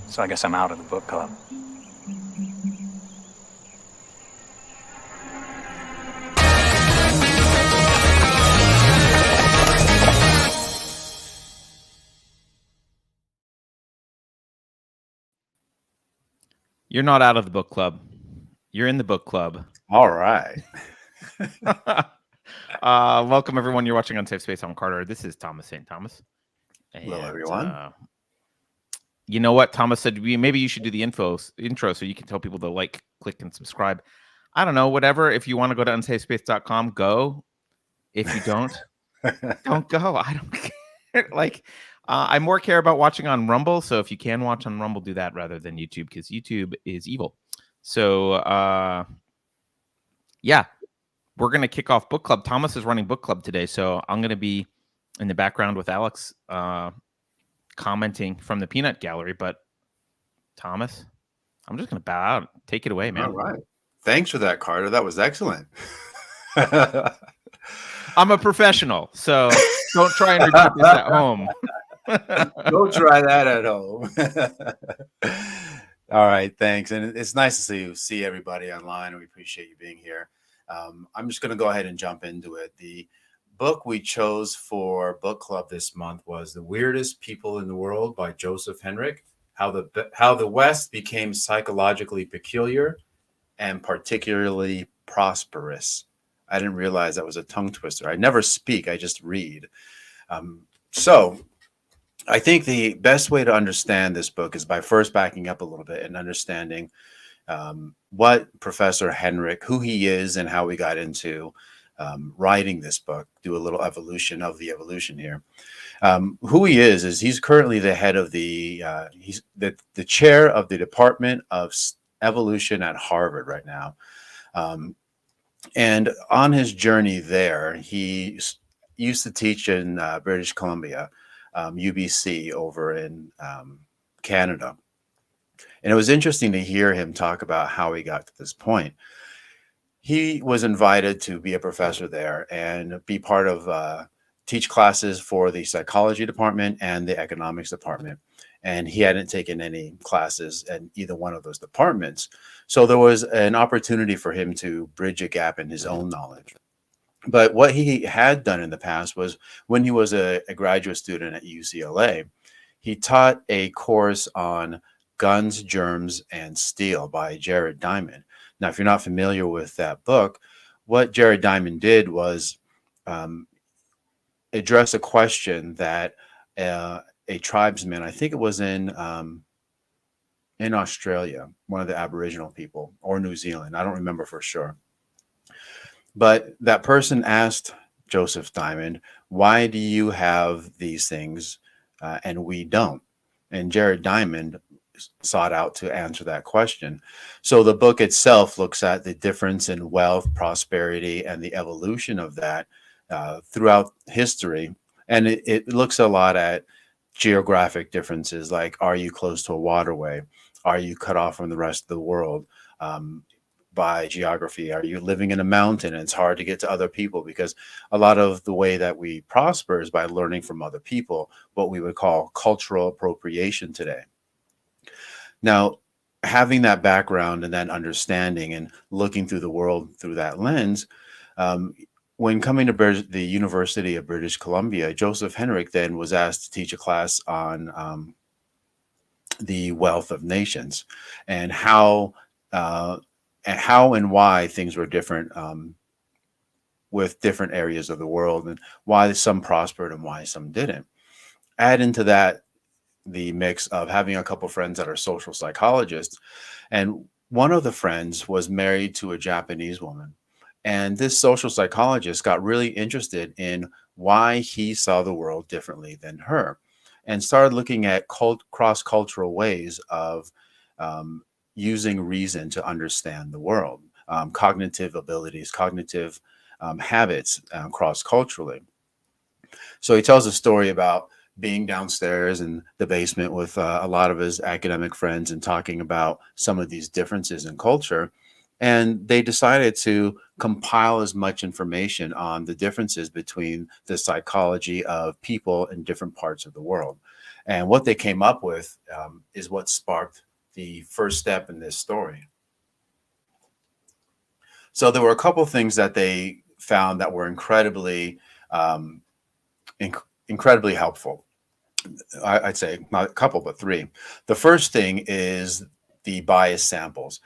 So I guess I'm out of the book club. You're not out of the book club. You're in the book club. All right. Welcome, everyone. You're watching Unsafe Space. I'm Carter. This is Thomas St. Thomas. Hello, everyone. You know what? Thomas said maybe you should do the intro so you can tell people to like, click, and subscribe. I don't know, whatever. If you want to go to unsafespace.com, go. If you don't, don't go. I don't care. I more care about watching on Rumble. So if you can watch on Rumble, do that rather than YouTube, because YouTube is evil. So, yeah, we're going to kick off book club. Thomas is running book club today. So I'm going to be in the background with Alex commenting from the peanut gallery. But Thomas, I'm just going to bow out. Take it away, man. All right. Thanks for that, Carter. That was excellent. I'm a professional, so don't try and repeat this at home. Don't try that at home. All right, thanks. And it's nice to see everybody online. We appreciate you being here. I'm just going to go ahead and jump into it. The book we chose for book club this month was The Weirdest People in the World by Joseph Henrich, How the West Became Psychologically Peculiar and Particularly Prosperous. I didn't realize that was a tongue twister. I never speak, I just read. So I think the best way to understand this book is by first backing up a little bit and understanding what Professor Henrich, who he is and how we got into writing this book, do a little evolution of the evolution here. Who he is he's currently the head of he's the chair of the Department of Evolution at Harvard right now. And on his journey there, he used to teach in British Columbia, UBC over in Canada. And it was interesting to hear him talk about how he got to this point. He was invited to be a professor there and be part of teach classes for the psychology department and the economics department. And he hadn't taken any classes in either one of those departments. So there was an opportunity for him to bridge a gap in his own knowledge. But what he had done in the past was when he was a graduate student at UCLA, he taught a course on Guns, Germs, and Steel by Jared Diamond. Now, if you're not familiar with that book, what Jared Diamond did was address a question that a tribesman, I think it was in Australia, one of the Aboriginal people, or New Zealand, I don't remember for sure. But that person asked Joseph Diamond, why do you have these things and we don't? And Jared Diamond sought out to answer that question. So the book itself looks at the difference in wealth, prosperity, and the evolution of that throughout history. And it looks a lot at geographic differences, like, are you close to a waterway? Are you cut off from the rest of the world by geography? Are you living in a mountain and it's hard to get to other people? Because a lot of the way that we prosper is by learning from other people, what we would call cultural appropriation today. Now, having that background and that understanding and looking through the world through that lens, when coming to the University of British Columbia, Joseph Henrich then was asked to teach a class on the wealth of nations and how and why things were different with different areas of the world and why some prospered and why some didn't. Add into that the mix of having a couple friends that are social psychologists, and one of the friends was married to a Japanese woman. And this social psychologist got really interested in why he saw the world differently than her and started looking at cross-cultural ways of using reason to understand the world, cognitive abilities, cognitive habits cross-culturally. So he tells a story about being downstairs in the basement with a lot of his academic friends and talking about some of these differences in culture. And they decided to compile as much information on the differences between the psychology of people in different parts of the world. And what they came up with is what sparked the first step in this story. So there were a couple of things that they found that were um, incredibly helpful. I'd say not a couple, but three. The first thing is the bias samples.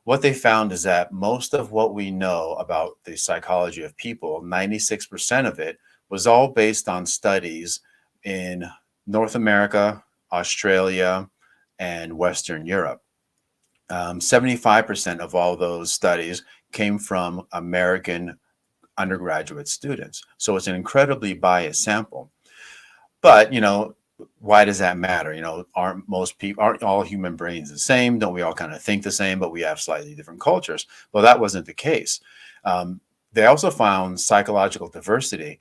What they found is that most of what we know about the psychology of people, 96% of it, was all based on studies in North America, Australia, and Western Europe. 75% of all those studies came from American undergraduate students. So it's an incredibly biased sample. But, why does that matter? Aren't all human brains the same? Don't we all kind of think the same, but we have slightly different cultures? Well, that wasn't the case. They also found psychological diversity.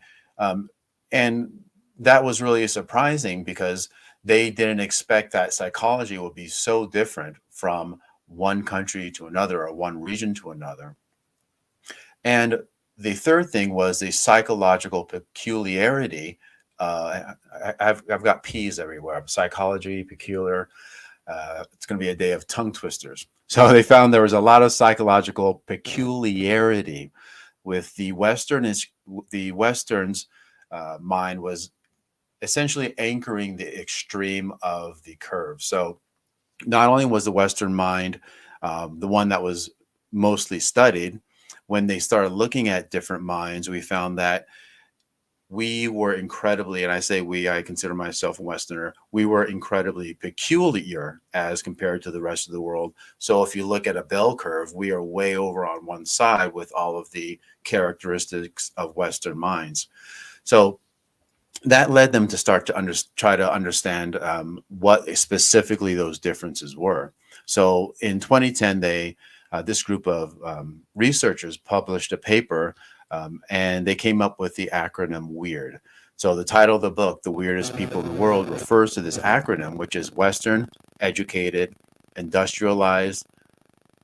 And that was really surprising because they didn't expect that psychology would be so different from one country to another or one region to another. And the third thing was the psychological peculiarity. I've got P's everywhere. Psychology, peculiar. It's going to be a day of tongue twisters. So they found there was a lot of psychological peculiarity with the Westerns. The Westerns' mind was essentially anchoring the extreme of the curve. So not only was the Western mind the one that was mostly studied, when they started looking at different minds, we found that we were incredibly, and I say we, I consider myself a Westerner, we were incredibly peculiar as compared to the rest of the world. So if you look at a bell curve, we are way over on one side with all of the characteristics of Western minds. So that led them to start to try to understand what specifically those differences were. So in 2010, this group of researchers published a paper and they came up with the acronym WEIRD. So the title of the book, The Weirdest People in the World, refers to this acronym, which is Western, educated, industrialized,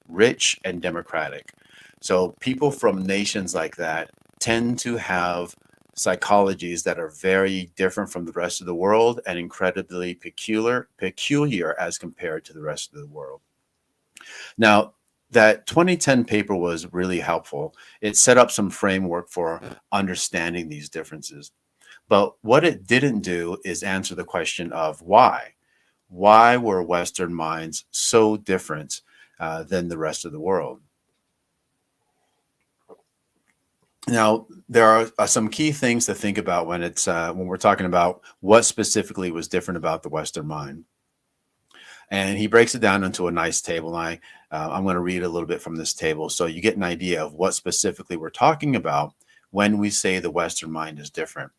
rich, and democratic. So people from nations like that tend to have psychologies that are very different from the rest of the world and incredibly peculiar as compared to the rest of the world. Now, that 2010 paper was really helpful. It set up some framework for understanding these differences. But what it didn't do is answer the question of why. Why were Western minds so different than the rest of the world? Now, there are some key things to think about when we're talking about what specifically was different about the Western mind. And he breaks it down into a nice table. And I'm going to read a little bit from this table so you get an idea of what specifically we're talking about when we say the Western mind is different.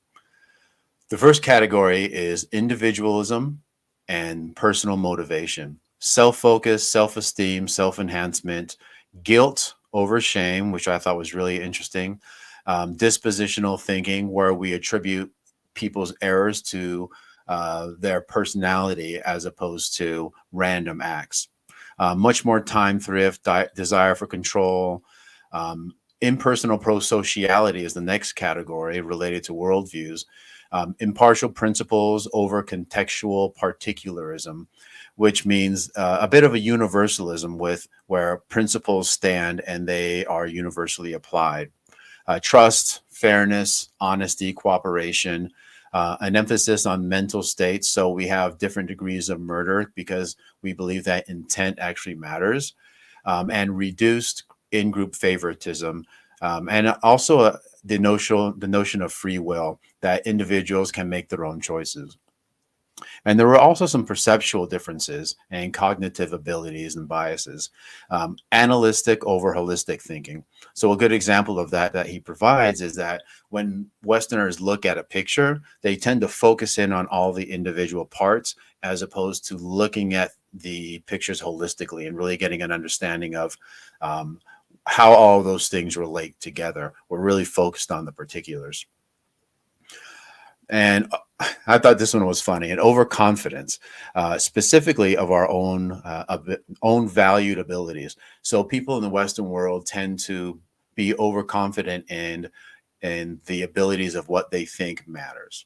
The first category is individualism and personal motivation, self-focus, self-esteem, self-enhancement, guilt over shame, which I thought was really interesting, dispositional thinking, where we attribute people's errors to their personality as opposed to random acts. Much more time thrift, desire for control. Impersonal prosociality is the next category related to worldviews. Impartial principles over contextual particularism, which means a bit of a universalism with where principles stand and they are universally applied. Trust, fairness, honesty, cooperation, an emphasis on mental states. So we have different degrees of murder because we believe that intent actually matters, and reduced in-group favoritism, and also the notion of free will, that individuals can make their own choices. And there were also some perceptual differences and cognitive abilities and biases, analytic over holistic thinking. So a good example of that he provides is that when Westerners look at a picture, they tend to focus in on all the individual parts as opposed to looking at the pictures holistically and really getting an understanding of how all those things relate together. We're really focused on the particulars. And I thought this one was funny. And overconfidence, specifically of our own valued abilities. So people in the Western world tend to be overconfident in the abilities of what they think matters.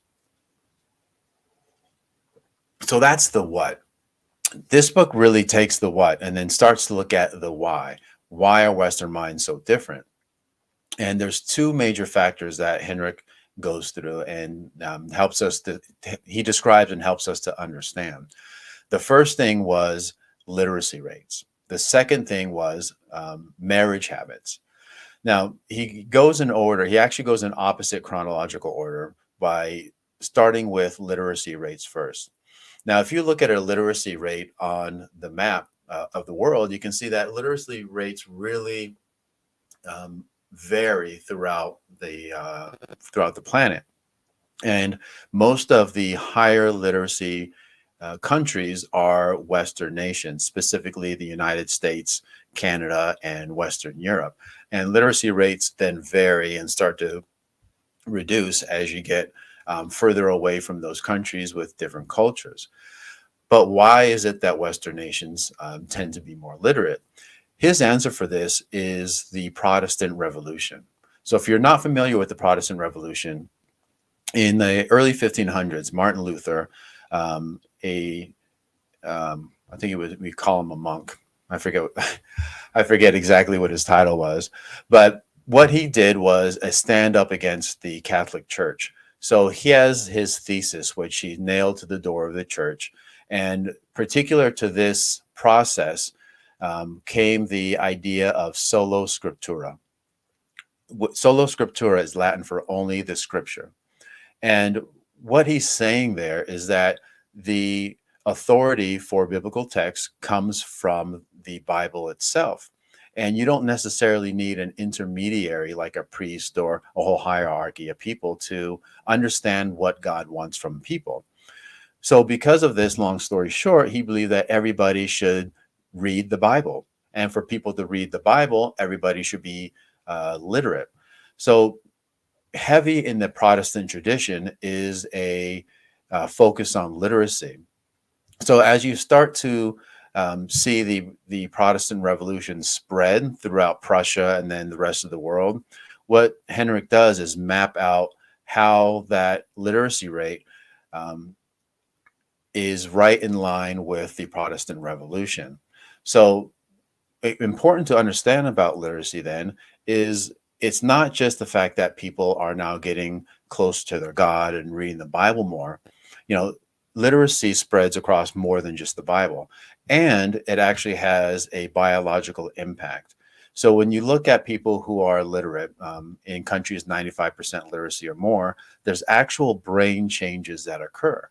So that's the what. This book really takes the what and then starts to look at the why. Why are Western minds so different? And there's two major factors that Henrich goes through and helps us to, he describes and helps us to understand. The first thing was literacy rates. The second thing was marriage habits. Now, he goes in order, he actually goes in opposite chronological order by starting with literacy rates first. Now, if you look at a literacy rate on the map of the world, you can see that literacy rates really vary throughout the planet. And most of the higher literacy countries are Western nations, specifically the United States, Canada, and Western Europe. And literacy rates then vary and start to reduce as you get further away from those countries with different cultures. But why is it that Western nations tend to be more literate? His answer for this is the Protestant Revolution. So if you're not familiar with the Protestant Revolution, in the early 1500s, Martin Luther, I think we call him a monk. I forget exactly what his title was, but what he did was a stand up against the Catholic Church. So he has his thesis, which he nailed to the door of the church. And particular to this process came the idea of sola scriptura. Sola scriptura is Latin for only the scripture. And what he's saying there is that the authority for biblical text comes from the Bible itself. And you don't necessarily need an intermediary like a priest or a whole hierarchy of people to understand what God wants from people. So because of this, long story short, he believed that everybody should read the Bible. And for people to read the Bible, everybody should be literate. So heavy in the Protestant tradition is a focus on literacy. So as you start to see the Protestant Revolution spread throughout Prussia and then the rest of the world, what Henrich does is map out how that literacy rate is right in line with the Protestant Revolution. So important to understand about literacy then is it's not just the fact that people are now getting close to their God and reading the Bible more. You know, literacy spreads across more than just the Bible, and it actually has a biological impact. So when you look at people who are literate in countries 95% literacy or more, there's actual brain changes that occur.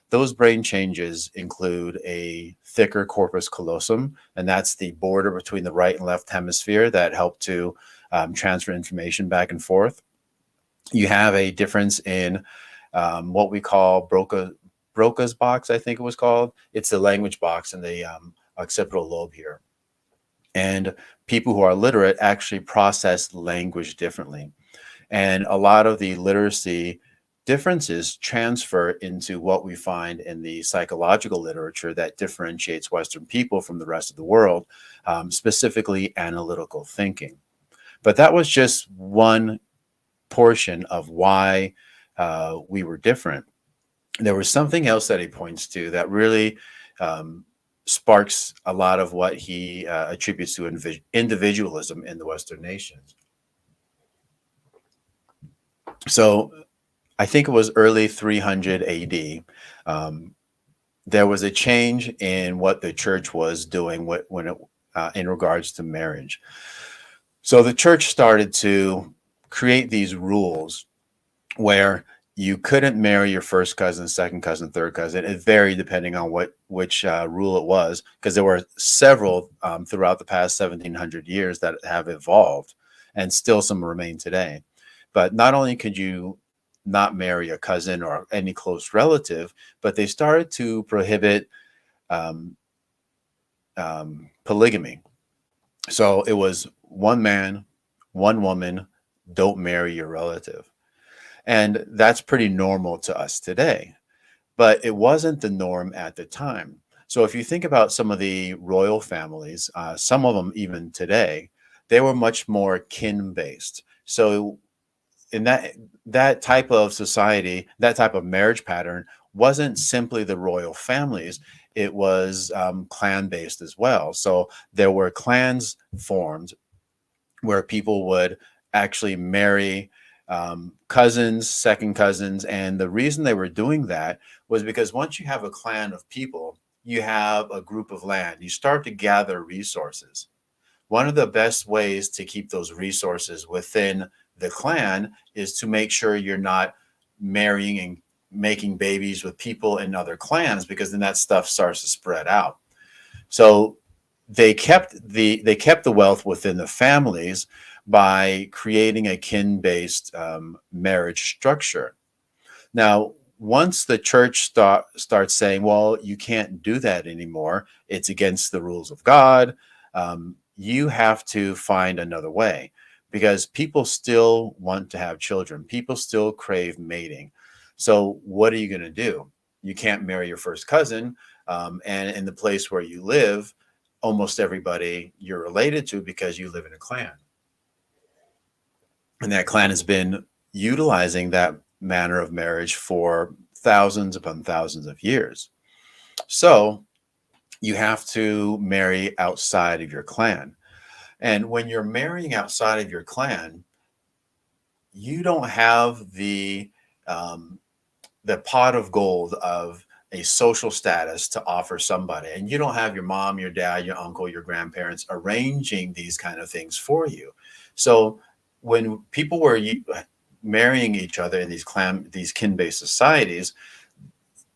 Those brain changes include a thicker corpus callosum, and that's the border between the right and left hemisphere that help to transfer information back and forth. You have a difference in what we call Broca's box, I think it was called. It's the language box in the occipital lobe here. And people who are literate actually process language differently. And a lot of the literacy differences transfer into what we find in the psychological literature that differentiates Western people from the rest of the world, specifically analytical thinking. But that was just one portion of why we were different. There was something else that he points to that really sparks a lot of what he attributes to individualism in the Western nations. So I think it was early 300 AD. There was a change in what the church was doing in regards to marriage. So the church started to create these rules where you couldn't marry your first cousin, second cousin, third cousin. It varied depending on which rule it was, because there were several throughout the past 1700 years that have evolved, and still some remain today. But not only could you not marry a cousin or any close relative, but they started to prohibit polygamy. So it was one man, one woman, don't marry your relative. And that's pretty normal to us today. But it wasn't the norm at the time. So if you think about some of the royal families, some of them even today, they were much more kin-based. So in that type of society, that type of marriage pattern wasn't simply the royal families. It was clan-based as well. So there were clans formed where people would actually marry cousins, second cousins. And the reason they were doing that was because once you have a clan of people, you have a group of land. You start to gather resources. One of the best ways to keep those resources within the clan is to make sure you're not marrying and making babies with people in other clans, because then that stuff starts to spread out. So they kept the wealth within the families by creating a kin-based marriage structure. Now, once the church starts saying, well, you can't do that anymore, it's against the rules of God, you have to find another way, because people still want to have children. People still crave mating. So what are you going to do? You can't marry your first cousin. And in the place where you live, almost everybody you're related to because you live in a clan. And that clan has been utilizing that manner of marriage for thousands upon thousands of years. So you have to marry outside of your clan. And when you're marrying outside of your clan, you don't have the pot of gold of a social status to offer somebody. And you don't have your mom, your dad, your uncle, your grandparents arranging these kind of things for you. So when people were marrying each other in these kin-based societies,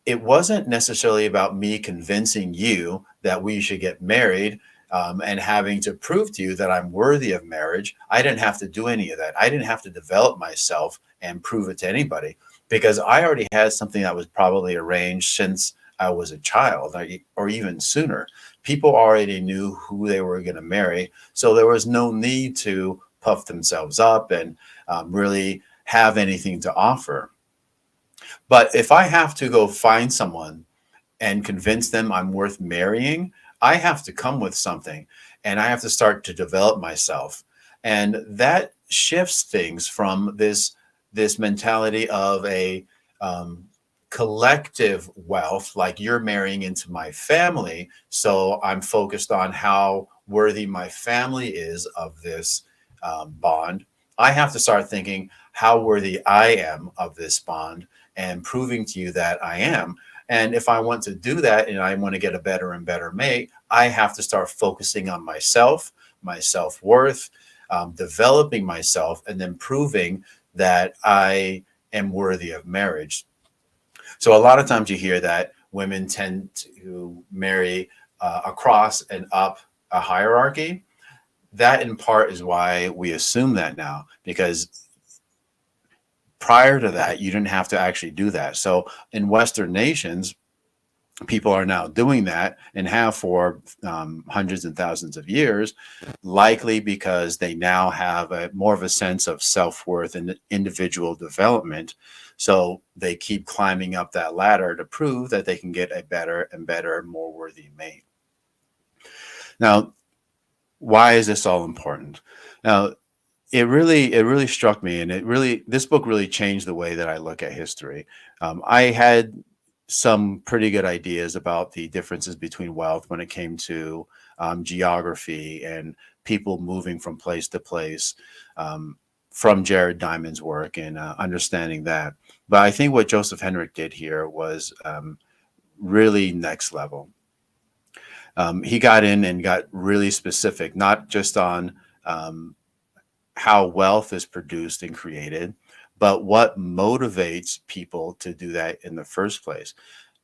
it wasn't necessarily about me convincing you that we should get married and having to prove to you that I'm worthy of marriage. I didn't have to do any of that. I didn't have to develop myself and prove it to anybody, because I already had something that was probably arranged since I was a child, or even sooner. People already knew who they were going to marry. So there was no need to puff themselves up and really have anything to offer. But if I have to go find someone and convince them I'm worth marrying, I have to come with something, and I have to start to develop myself. And that shifts things from this mentality of a collective wealth, like you're marrying into my family. So I'm focused on how worthy my family is of this bond. I have to start thinking how worthy I am of this bond and proving to you that I am. And if I want to do that and I want to get a better and better mate, I have to start focusing on myself, my self-worth, developing myself, and then proving that I am worthy of marriage. So a lot of times you hear that women tend to marry across and up a hierarchy. That in part is why we assume that now, because prior to that, you didn't have to actually do that. So in Western nations, people are now doing that and have for hundreds and thousands of years, likely because they now have more of a sense of self-worth and individual development. So they keep climbing up that ladder to prove that they can get a better and better, more worthy mate. Now, why is this all important? Now, it really struck me, and this book really changed the way that I look at history. I had some pretty good ideas about the differences between wealth when it came to geography and people moving from place to place, from Jared Diamond's work and understanding that. But I think what Joseph Henrich did here was really next level. He got in and got really specific, not just on how wealth is produced and created, but what motivates people to do that in the first place.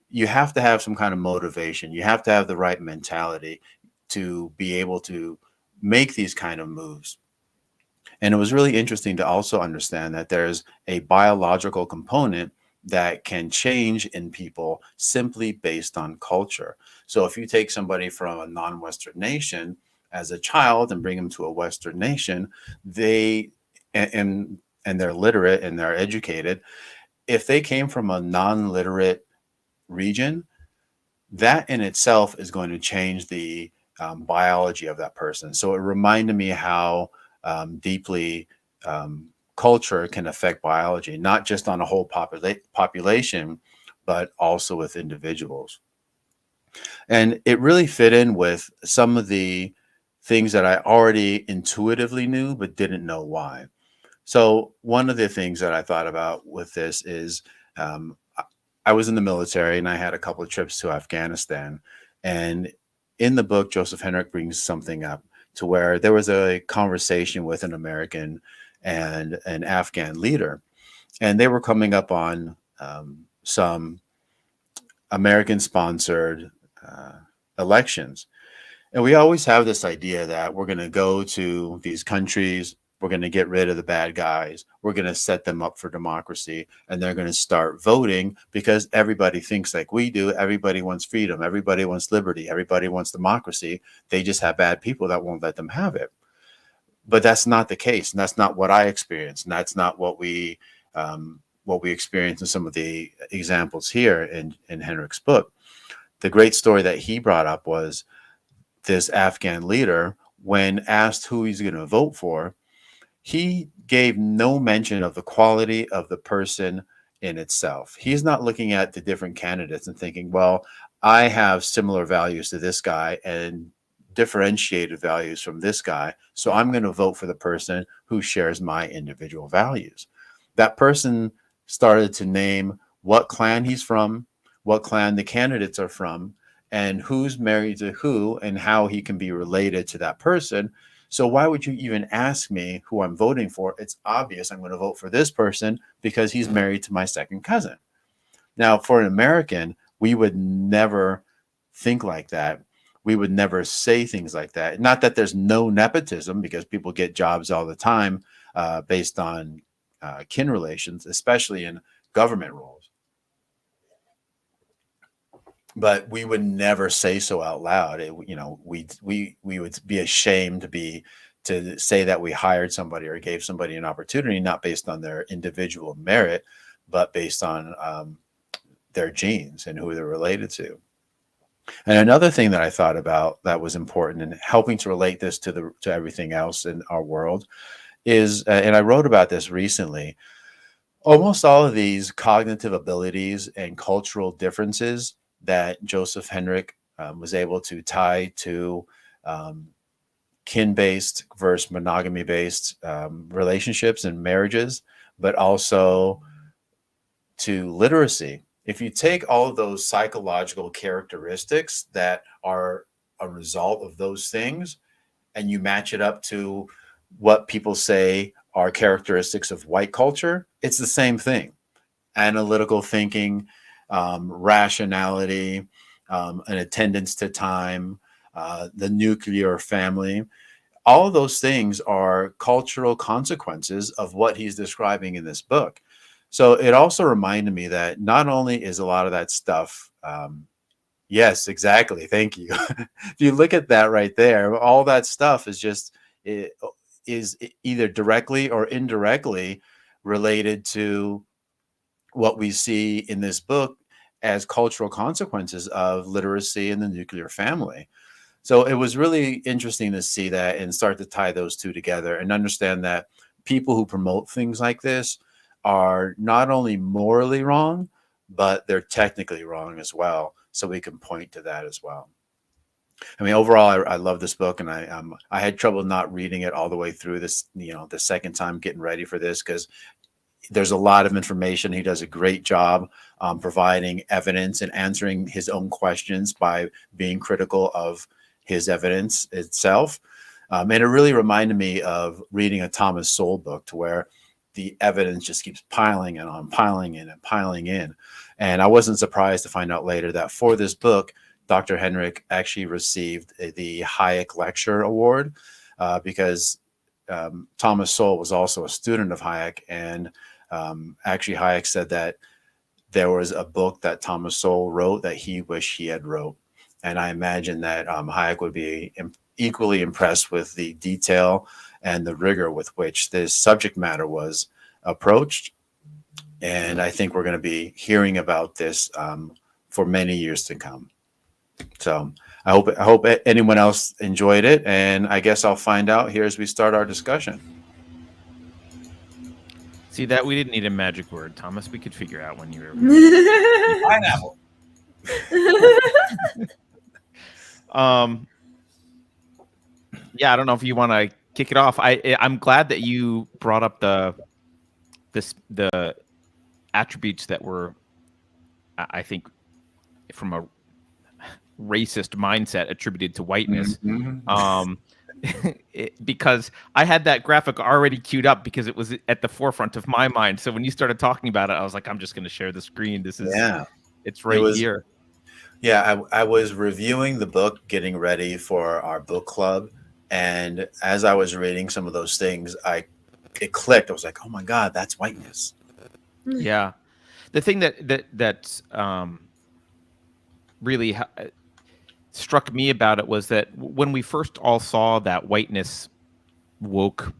You have to have some kind of motivation. You have to have the right mentality to be able to make these kind of moves. And it was really interesting to also understand that there's a biological component that can change in people simply based on culture. So if you take somebody from a non-Western nation as a child and bring them to a Western nation, and and they're literate and they're educated, if they came from a non-literate region, that in itself is going to change the biology of that person. So it reminded me how deeply culture can affect biology, not just on a whole population, but also with individuals. And it really fit in with some of the things that I already intuitively knew, but didn't know why. So one of the things that I thought about with this is um, I was in the military and I had a couple of trips to Afghanistan. And in the book, Joseph Henrich brings something up to where there was a conversation with an American and an Afghan leader, and they were coming up on some American-sponsored elections. And we always have this idea that we're going to go to these countries, we're going to get rid of the bad guys, we're going to set them up for democracy, and they're going to start voting because everybody thinks like we do. Everybody wants freedom, everybody wants liberty, everybody wants democracy. They just have bad people that won't let them have it. But that's not the case, and that's not what I experienced, and that's not what we experienced in some of the examples here in Henrich's book. The great story that he brought up was this Afghan leader, when asked who he's going to vote for, he gave no mention of the quality of the person in itself. He's not looking at the different candidates and thinking, well, I have similar values to this guy and differentiated values from this guy, so I'm going to vote for the person who shares my individual values. That person started to name what clan he's from, what clan the candidates are from, and who's married to who and how he can be related to that person. So why would you even ask me who I'm voting for? It's obvious I'm going to vote for this person because he's married to my second cousin. Now, for an American, we would never think like that. We would never say things like that. Not that there's no nepotism, because people get jobs all the time based on kin relations, especially in government roles. But we would never say so out loud. We would be ashamed to say that we hired somebody or gave somebody an opportunity, not based on their individual merit, but based on their genes and who they're related to. And another thing that I thought about that was important in helping to relate this to everything else in our world is, and I wrote about this recently, almost all of these cognitive abilities and cultural differences that Joseph Henrich was able to tie to kin-based versus monogamy-based relationships and marriages, but also to literacy. If you take all of those psychological characteristics that are a result of those things and you match it up to what people say are characteristics of white culture, it's the same thing. Analytical thinking, rationality, an attendance to time, the nuclear family. All of those things are cultural consequences of what he's describing in this book. So it also reminded me that not only is a lot of that stuff, yes, exactly. Thank you. If you look at that right there, all that stuff is either directly or indirectly related to what we see in this book as cultural consequences of literacy in the nuclear family. So it was really interesting to see that and start to tie those two together and understand that people who promote things like this are not only morally wrong, but they're technically wrong as well. So we can point to that as well. I mean, overall, I love this book, and I had trouble not reading it all the way through this, the second time getting ready for this, because there's a lot of information. He does a great job providing evidence and answering his own questions by being critical of his evidence itself. And it really reminded me of reading a Thomas Sowell book, to where the evidence just keeps piling in on, piling in and piling in. And I wasn't surprised to find out later that for this book, Dr. Henrich actually received the Hayek Lecture Award because Thomas Sowell was also a student of Hayek. And actually, Hayek said that there was a book that Thomas Sowell wrote that he wished he had wrote. And I imagine that Hayek would be equally impressed with the detail and the rigor with which this subject matter was approached. And I think we're going to be hearing about this for many years to come. So I hope anyone else enjoyed it. And I guess I'll find out here as we start our discussion. See that we didn't need a magic word, Thomas. We could figure out when you were Pineapple. Yeah, I don't know if you want to kick it off. I'm glad that you brought up the attributes that were, I think, from a racist mindset attributed to whiteness. Mm-hmm. Because I had that graphic already queued up because it was at the forefront of my mind. So when you started talking about it, I was like, I'm just going to share the screen. It's right here. Yeah, I was reviewing the book, getting ready for our book club. And as I was reading some of those things, it clicked. I was like, oh my God, that's whiteness. Yeah. The thing that really struck me about it was that when we first all saw that whiteness woke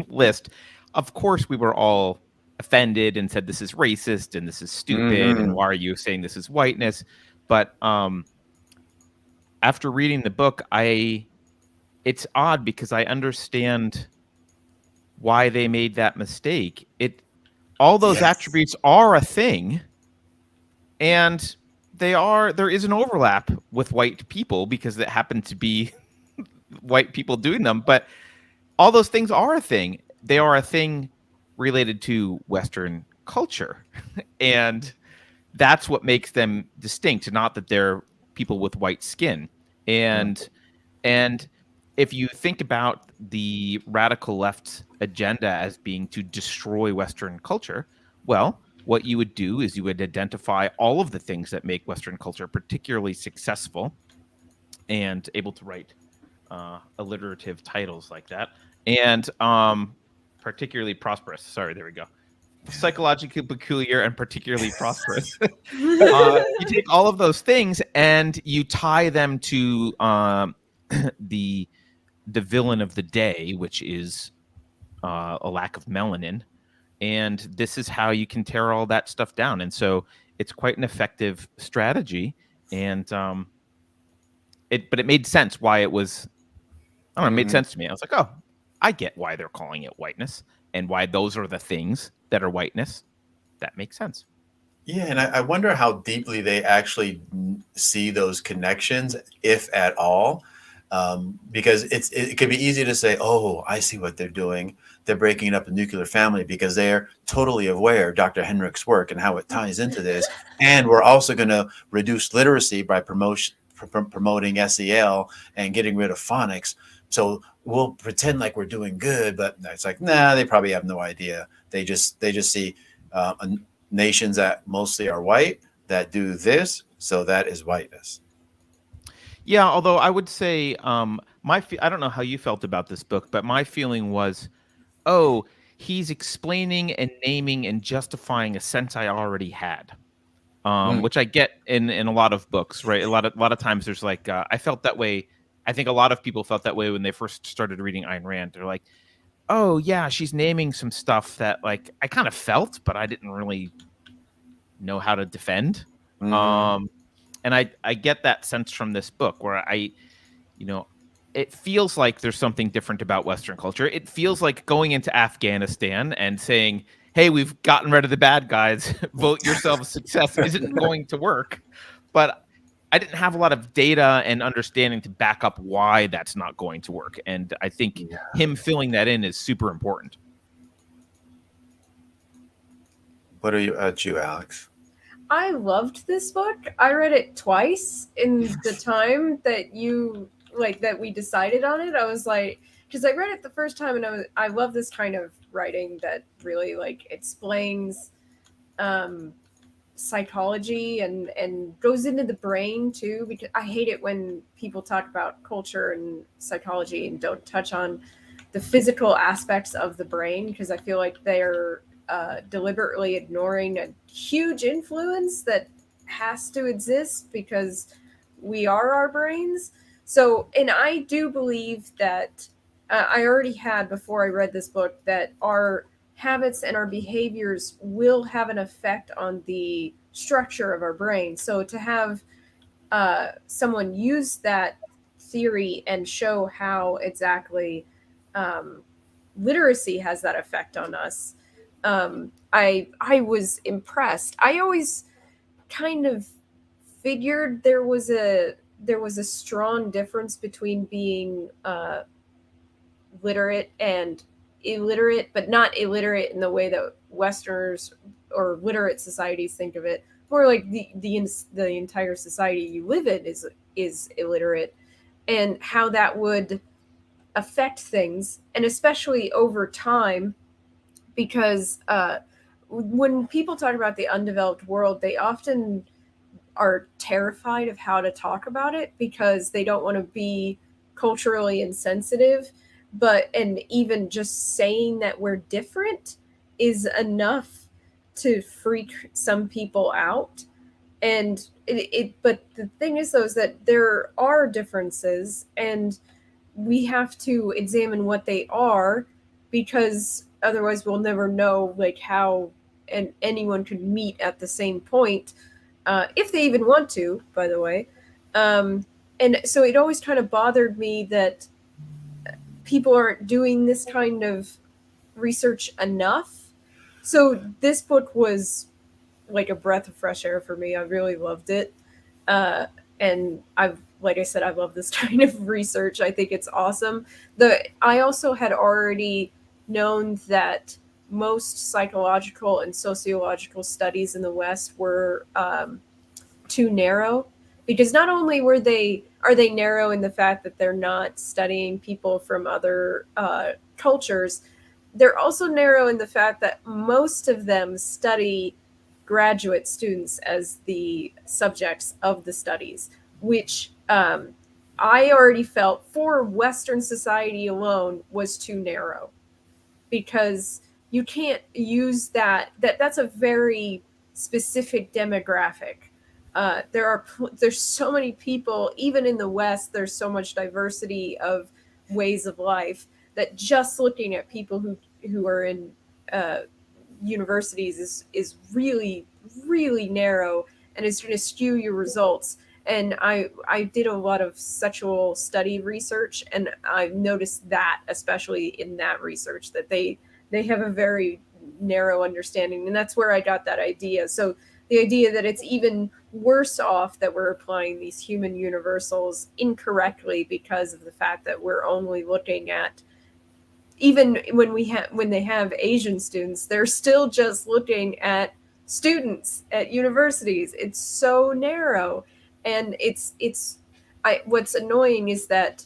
list, of course we were all offended and said this is racist and this is stupid and why are you saying this is whiteness? But after reading the book, it's odd because I understand why they made that mistake. All those attributes are a thing, and there is an overlap with white people because it happened to be white people doing them, but all those things are a thing. They are a thing related to Western culture. And that's what makes them distinct, not that they're people with white skin. And if you think about the radical left agenda as being to destroy Western culture, well, what you would do is you would identify all of the things that make Western culture particularly successful and able to write alliterative titles like that, and particularly prosperous. Sorry, there we go. Psychologically peculiar and particularly prosperous. You take all of those things and you tie them to the villain of the day, which is a lack of melanin. And this is how you can tear all that stuff down. And so it's quite an effective strategy. And but it made sense why it was. I don't know, it made sense to me. I was like, oh, I get why they're calling it whiteness and why those are the things that are whiteness. That makes sense. Yeah, and I wonder how deeply they actually see those connections, if at all. Because it could be easy to say, oh, I see what they're doing. They're breaking up a nuclear family because they're totally aware of Dr. Henrich's work and how it ties into this. And we're also going to reduce literacy by promoting SEL and getting rid of phonics. So we'll pretend like we're doing good, but it's like, nah, they probably have no idea. They just see nations that mostly are white that do this. So that is whiteness. Yeah, although I would say I don't know how you felt about this book, but my feeling was, oh, he's explaining and naming and justifying a sense I already had, which I get in a lot of books, right? A lot of times there's like I felt that way. I think a lot of people felt that way when they first started reading Ayn Rand. They're like, oh yeah, she's naming some stuff that like I kind of felt, but I didn't really know how to defend. And I get that sense from this book where it feels like there's something different about Western culture. It feels like going into Afghanistan and saying, hey, we've gotten rid of the bad guys, vote yourself a success isn't going to work. But I didn't have a lot of data and understanding to back up why that's not going to work. And I think him filling that in is super important. What are you Alex? I loved this book. I read it twice in the time that we decided on it. I was like, because I read it the first time and I love this kind of writing that really like explains psychology and goes into the brain too, because I hate it when people talk about culture and psychology and don't touch on the physical aspects of the brain, because I feel like they're deliberately ignoring a huge influence that has to exist because we are our brains. So, and I do believe that I already had before I read this book that our habits and our behaviors will have an effect on the structure of our brain. So to have someone use that theory and show how exactly literacy has that effect on us, I was impressed. I always kind of figured there was a strong difference between being literate and illiterate, but not illiterate in the way that Westerners or literate societies think of it. More like the entire society you live in is illiterate, and how that would affect things, and especially over time, because when people talk about the undeveloped world, they often are terrified of how to talk about it because they don't want to be culturally insensitive. And even just saying that we're different is enough to freak some people out. And but the thing is, though, is that there are differences, and we have to examine what they are, because otherwise we'll never know like how and anyone could meet at the same point, if they even want to, by the way. And so it always kind of bothered me that people aren't doing this kind of research enough. So this book was like a breath of fresh air for me. I really loved it. And like I said, I love this kind of research. I think it's awesome. I also had already known that most psychological and sociological studies in the West were too narrow, because not only are they narrow in the fact that they're not studying people from other cultures, they're also narrow in the fact that most of them study graduate students as the subjects of the studies, which I already felt for Western society alone was too narrow, because you can't use that's a very specific demographic. There's so many people, even in the West, there's so much diversity of ways of life, that just looking at people who are in universities is really, really narrow, and it's going to skew your results. And I did a lot of sexual study research, and I've noticed that, especially in that research, that they have a very narrow understanding, and that's where I got that idea. So the idea that it's even worse off that we're applying these human universals incorrectly because of the fact that we're only looking at, even when they have Asian students, they're still just looking at students at universities. It's so narrow. And what's annoying is that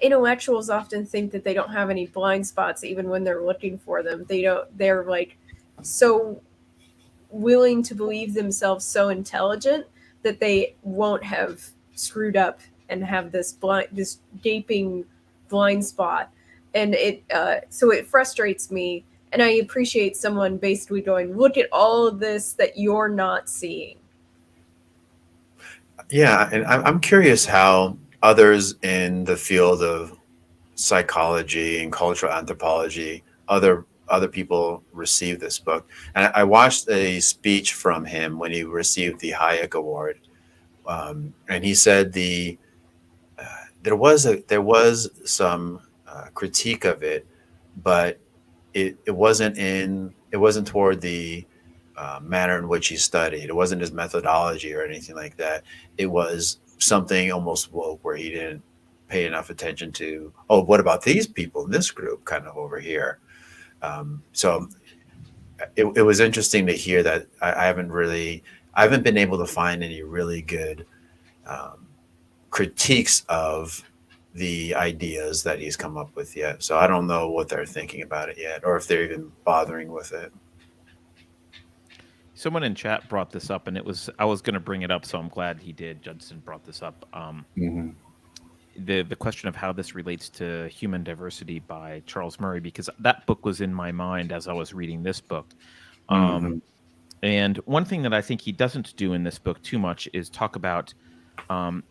intellectuals often think that they don't have any blind spots, even when they're looking for them. They're like so willing to believe themselves so intelligent that they won't have screwed up and have this gaping blind spot. And so it frustrates me, and I appreciate someone basically going, look at all of this that you're not seeing. Yeah, and I'm curious how others in the field of psychology and cultural anthropology, other people receive this book. And I watched a speech from him when he received the Hayek Award, and he said there was some critique of it, but it wasn't toward the manner in which he studied. It wasn't his methodology or anything like that. It was something almost woke, where he didn't pay enough attention to, oh, what about these people in this group kind of over here? So it was interesting to hear that. I haven't been able to find any really good critiques of the ideas that he's come up with yet. So I don't know what they're thinking about it yet, or if they're even bothering with it. Someone in chat brought this up, and I was going to bring it up, so I'm glad he did. Judson brought this up. The question of how this relates to human diversity by Charles Murray, because that book was in my mind as I was reading this book. And one thing that I think he doesn't do in this book too much is talk about,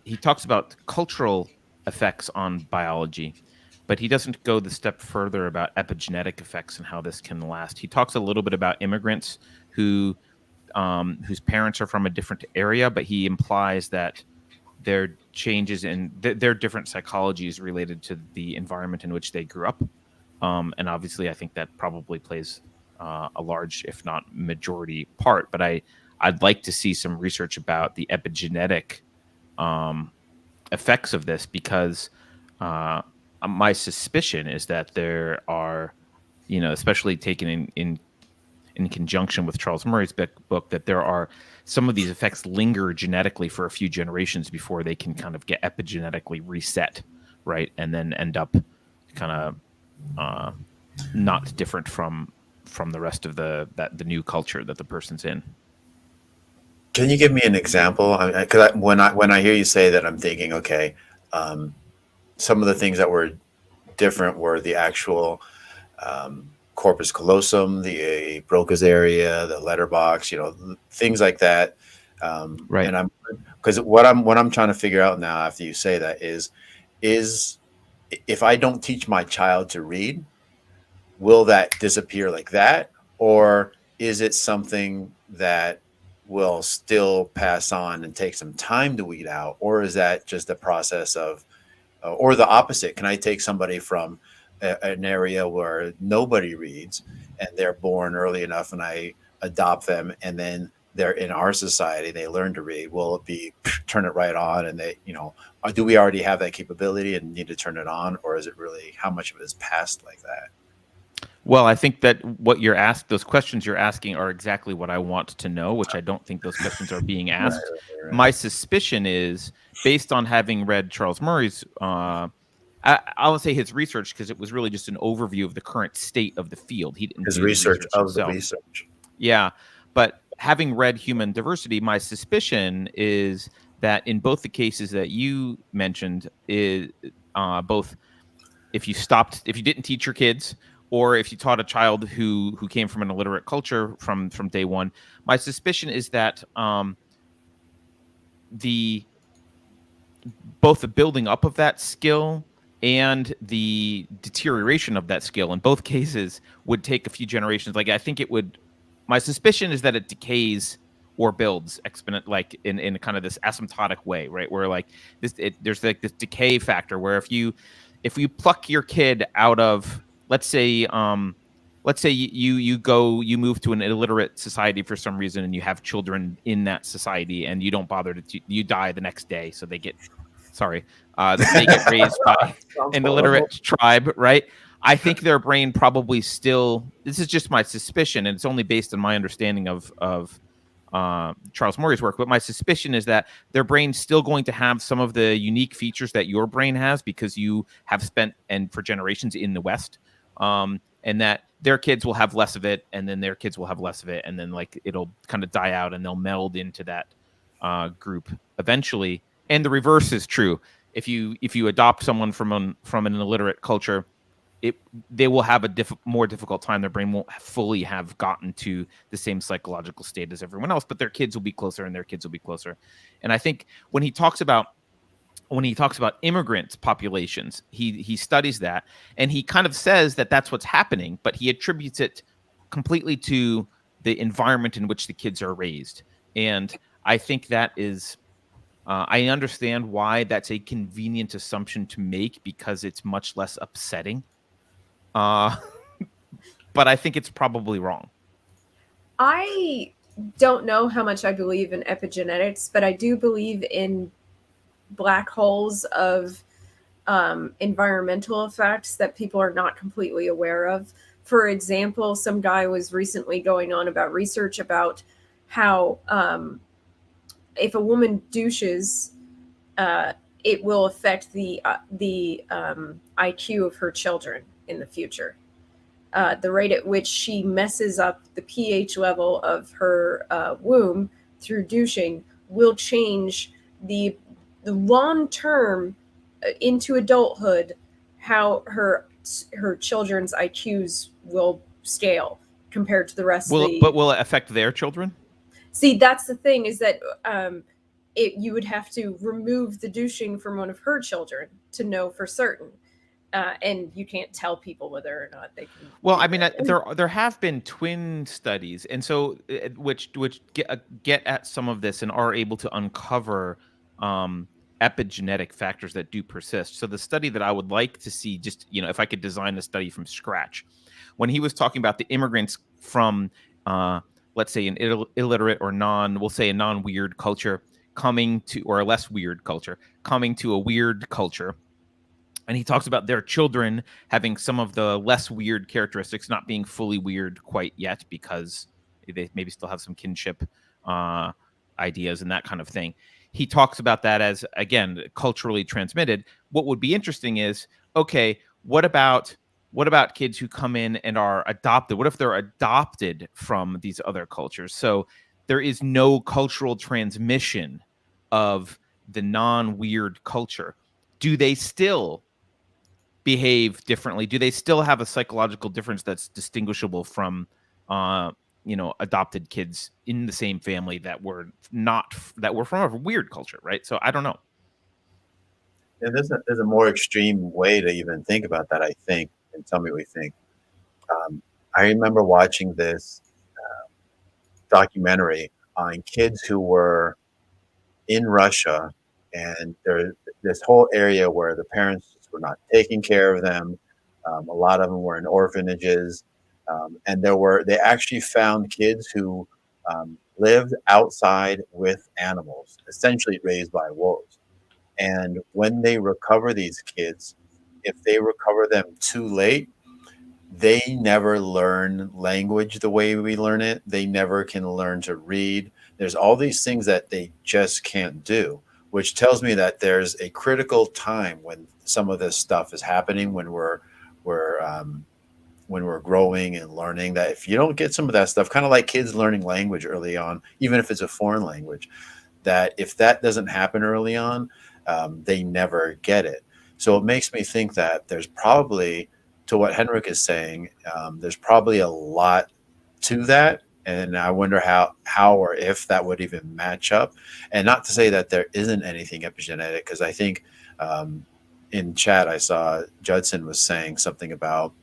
he talks about cultural effects on biology. but he doesn't go the step further about epigenetic effects and how this can last. He talks a little bit about immigrants whose parents are from a different area, but he implies that their changes in their different psychologies related to the environment in which they grew up. And obviously, I think that probably plays a large, if not majority, part. But I'd like to see some research about the epigenetic effects of this, because my suspicion is that there are, especially taken in conjunction with Charles Murray's book, that there are some of these effects linger genetically for a few generations before they can kind of get epigenetically reset, right, and then end up kind of not different from the rest of the new culture that the person's in. Can you give me an example? Because when I hear you say that, I'm thinking, okay, some of the things that were different were the actual corpus callosum, the Broca's area, the letterbox, things like that. Right. And because what I'm trying to figure out now after you say that is if I don't teach my child to read, will that disappear like that, or is it something that will still pass on and take some time to weed out, or is that just a process of, or the opposite? Can I take somebody from an area where nobody reads and they're born early enough and I adopt them, and then they're in our society, they learn to read? Will it be turn it right on, and they, do we already have that capability and need to turn it on, or is it really how much of it is passed like that? Well, I think that those questions you're asking are exactly what I want to know, which I don't think those questions are being asked. Right. My suspicion is, based on having read Charles Murray's, I would say his research, because it was really just an overview of the current state of the field. He didn't his do the research of himself. the research. Yeah, but having read Human Diversity, my suspicion is that in both the cases that you mentioned, is both if you didn't teach your kids, or if you taught a child who came from an illiterate culture from day one, my suspicion is that both the building up of that skill and the deterioration of that skill in both cases would take a few generations. Like, I think it would. My suspicion is that it decays or builds exponent, like in kind of this asymptotic way, right? Where like there's like this decay factor where if you pluck your kid out of, let's say you move to an illiterate society for some reason, and you have children in that society, and you don't bother you die the next day, so they get they get raised by an illiterate tribe, right? I think their brain probably still, this is just my suspicion, and it's only based on my understanding of Charles Murray's work, but my suspicion is that their brain's still going to have some of the unique features that your brain has, because you have spent, and for generations, in the West, and that their kids will have less of it, and then their kids will have less of it, and then like it'll kind of die out, and they'll meld into that group eventually. And the reverse is true. If you adopt someone from an illiterate culture, they will have a more difficult time. Their brain won't fully have gotten to the same psychological state as everyone else, but their kids will be closer, and their kids will be closer. And I think when he talks about immigrant populations, he studies that, and he kind of says that that's what's happening, but he attributes it completely to the environment in which the kids are raised. And I think that is, I understand why that's a convenient assumption to make, because it's much less upsetting. But I think it's probably wrong. I don't know how much I believe in epigenetics, but I do believe in black holes of environmental effects that people are not completely aware of. For example, some guy was recently going on about research about how if a woman douches, it will affect the IQ of her children in the future. The rate at which she messes up the pH level of her womb through douching will change the long-term into adulthood, how her children's IQs will scale compared to the rest of the... But will it affect their children? See, that's the thing, is that you would have to remove the douching from one of her children to know for certain. and you can't tell people whether or not they can. Well, do I mean, that. there have been twin studies, and so which get at some of this and are able to uncover epigenetic factors that do persist. So the study that I would like to see, just if I could design a study from scratch, when he was talking about the immigrants from, let's say, an illiterate or we'll say a non-weird culture coming to, or a less weird culture coming to a weird culture. And he talks about their children having some of the less weird characteristics, not being fully weird quite yet because they maybe still have some kinship ideas and that kind of thing. He talks about that as, again, culturally transmitted. What would be interesting is, okay, what about kids who come in and are adopted? What if they're adopted from these other cultures? So there is no cultural transmission of the non-weird culture. Do they still behave differently? Do they still have a psychological difference that's distinguishable from adopted kids in the same family that were from a weird culture, right? So I don't know. And there's a more extreme way to even think about that, I think, and tell me what you think. I remember watching this documentary on kids who were in Russia, and there's this whole area where the parents were not taking care of them. A lot of them were in orphanages, and they actually found kids who lived outside with animals, essentially raised by wolves. And when they recover these kids, if they recover them too late, they never learn language the way we learn it. They never can learn to read. There's all these things that they just can't do, which tells me that there's a critical time when some of this stuff is happening, when we're growing and learning, that if you don't get some of that stuff, kind of like kids learning language early on, even if it's a foreign language, that if that doesn't happen early on, they never get it. So it makes me think that there's probably, to what Henrich is saying, there's probably a lot to that. And I wonder how or if that would even match up. And not to say that there isn't anything epigenetic, because I think in chat I saw Judson was saying something about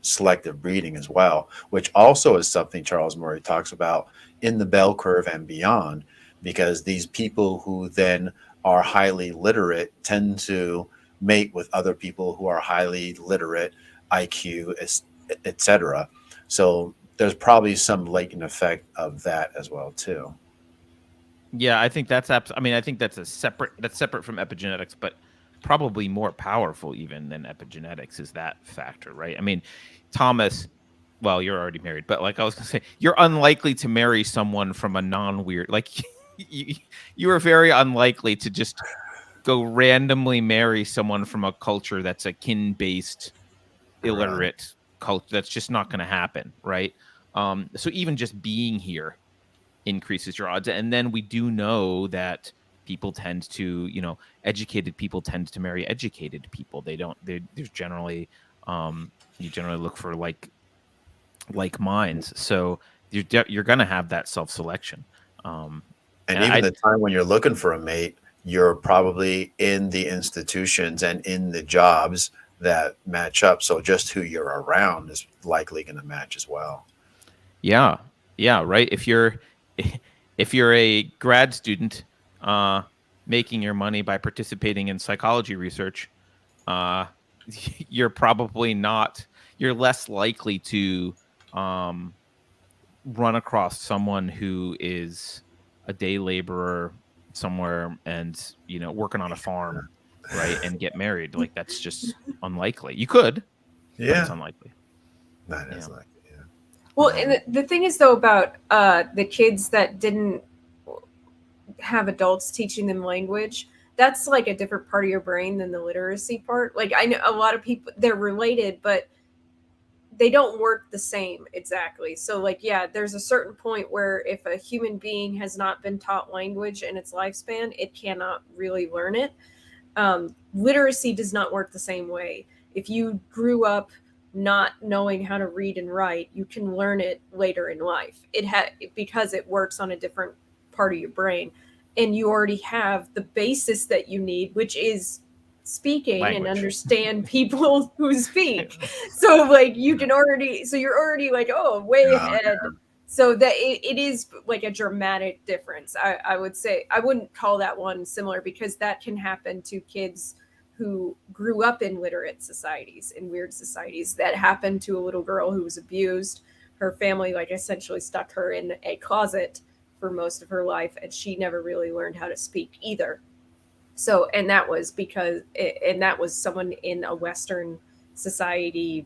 selective breeding as well, which also is something Charles Murray talks about in the bell curve and beyond, because these people who then are highly literate tend to mate with other people who are highly literate, IQ, etc. So there's probably some latent effect of that as well too. Yeah, I think that's I think that's separate from epigenetics, but probably more powerful even than epigenetics is that factor, right? I mean, Thomas, well, you're already married, but like I was gonna say, you're unlikely to marry someone from a non-weird, like you are very unlikely to just go randomly marry someone from a culture that's a kin-based, illiterate culture. That's just not going to happen, right? So even just being here increases your odds. And then we do know that people tend to, educated people tend to marry educated people. There's generally, you generally look for like minds. So you're going to have that self-selection. And even the time when you're looking for a mate, you're probably in the institutions and in the jobs that match up. So just who you're around is likely going to match as well. Yeah, right. If you're a grad student making your money by participating in psychology research, you're probably not. You're less likely to run across someone who is a day laborer somewhere and working on a farm, right, and get married. Like that's just unlikely. You could, but it's unlikely. That is likely. Well, and the thing is though about the kids that didn't have adults teaching them language, that's like a different part of your brain than the literacy part. Like I know a lot of people, they're related, but they don't work the same exactly. So like, yeah, there's a certain point where if a human being has not been taught language in its lifespan, it cannot really learn it. Literacy does not work the same way. If you grew up not knowing how to read and write, you can learn it later in life. Because it works on a different part of your brain, and you already have the basis that you need, which is speaking and Language. understand people who speak. So like you're already like, oh, way ahead. So that it is like a dramatic difference. I would say I wouldn't call that one similar, because that can happen to kids who grew up in literate societies, in weird societies. That happened to a little girl who was abused. Her family like essentially stuck her in a closet for most of her life, and she never really learned how to speak either. So, and that was someone in a Western society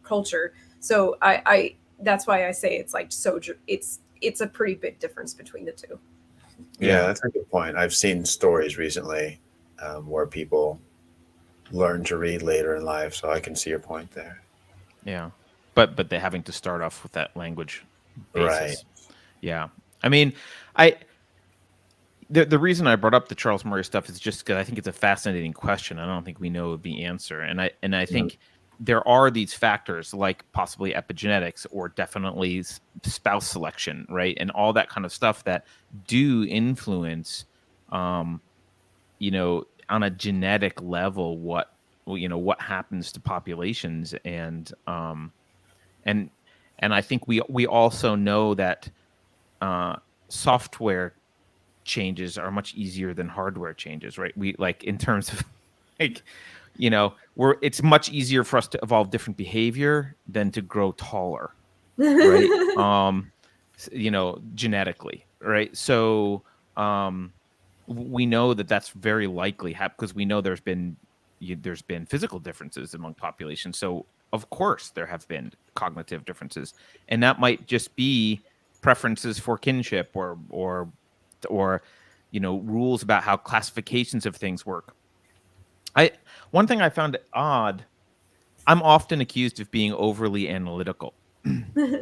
culture. So I that's why I say it's like it's a pretty big difference between the two. Yeah, that's a good point. I've seen stories recently where people learn to read later in life, so I can see your point there. Yeah, but they're having to start off with that language basis. Right. Yeah, I mean, the reason I brought up the Charles Murray stuff is just because I think it's a fascinating question. I don't think we know the answer, and I think there are these factors like possibly epigenetics or definitely spouse selection, right, and all that kind of stuff that do influence, you know, on a genetic level what happens to populations, and I think we also know that software changes are much easier than hardware changes, right? We like in terms of like, you know, it's much easier for us to evolve different behavior than to grow taller, right? You know, genetically, right? So we know that that's very likely because we know there's been physical differences among populations. So of course there have been cognitive differences, and that might just be preferences for kinship or you know, rules about how classifications of things work. One thing I found odd, I'm often accused of being overly analytical,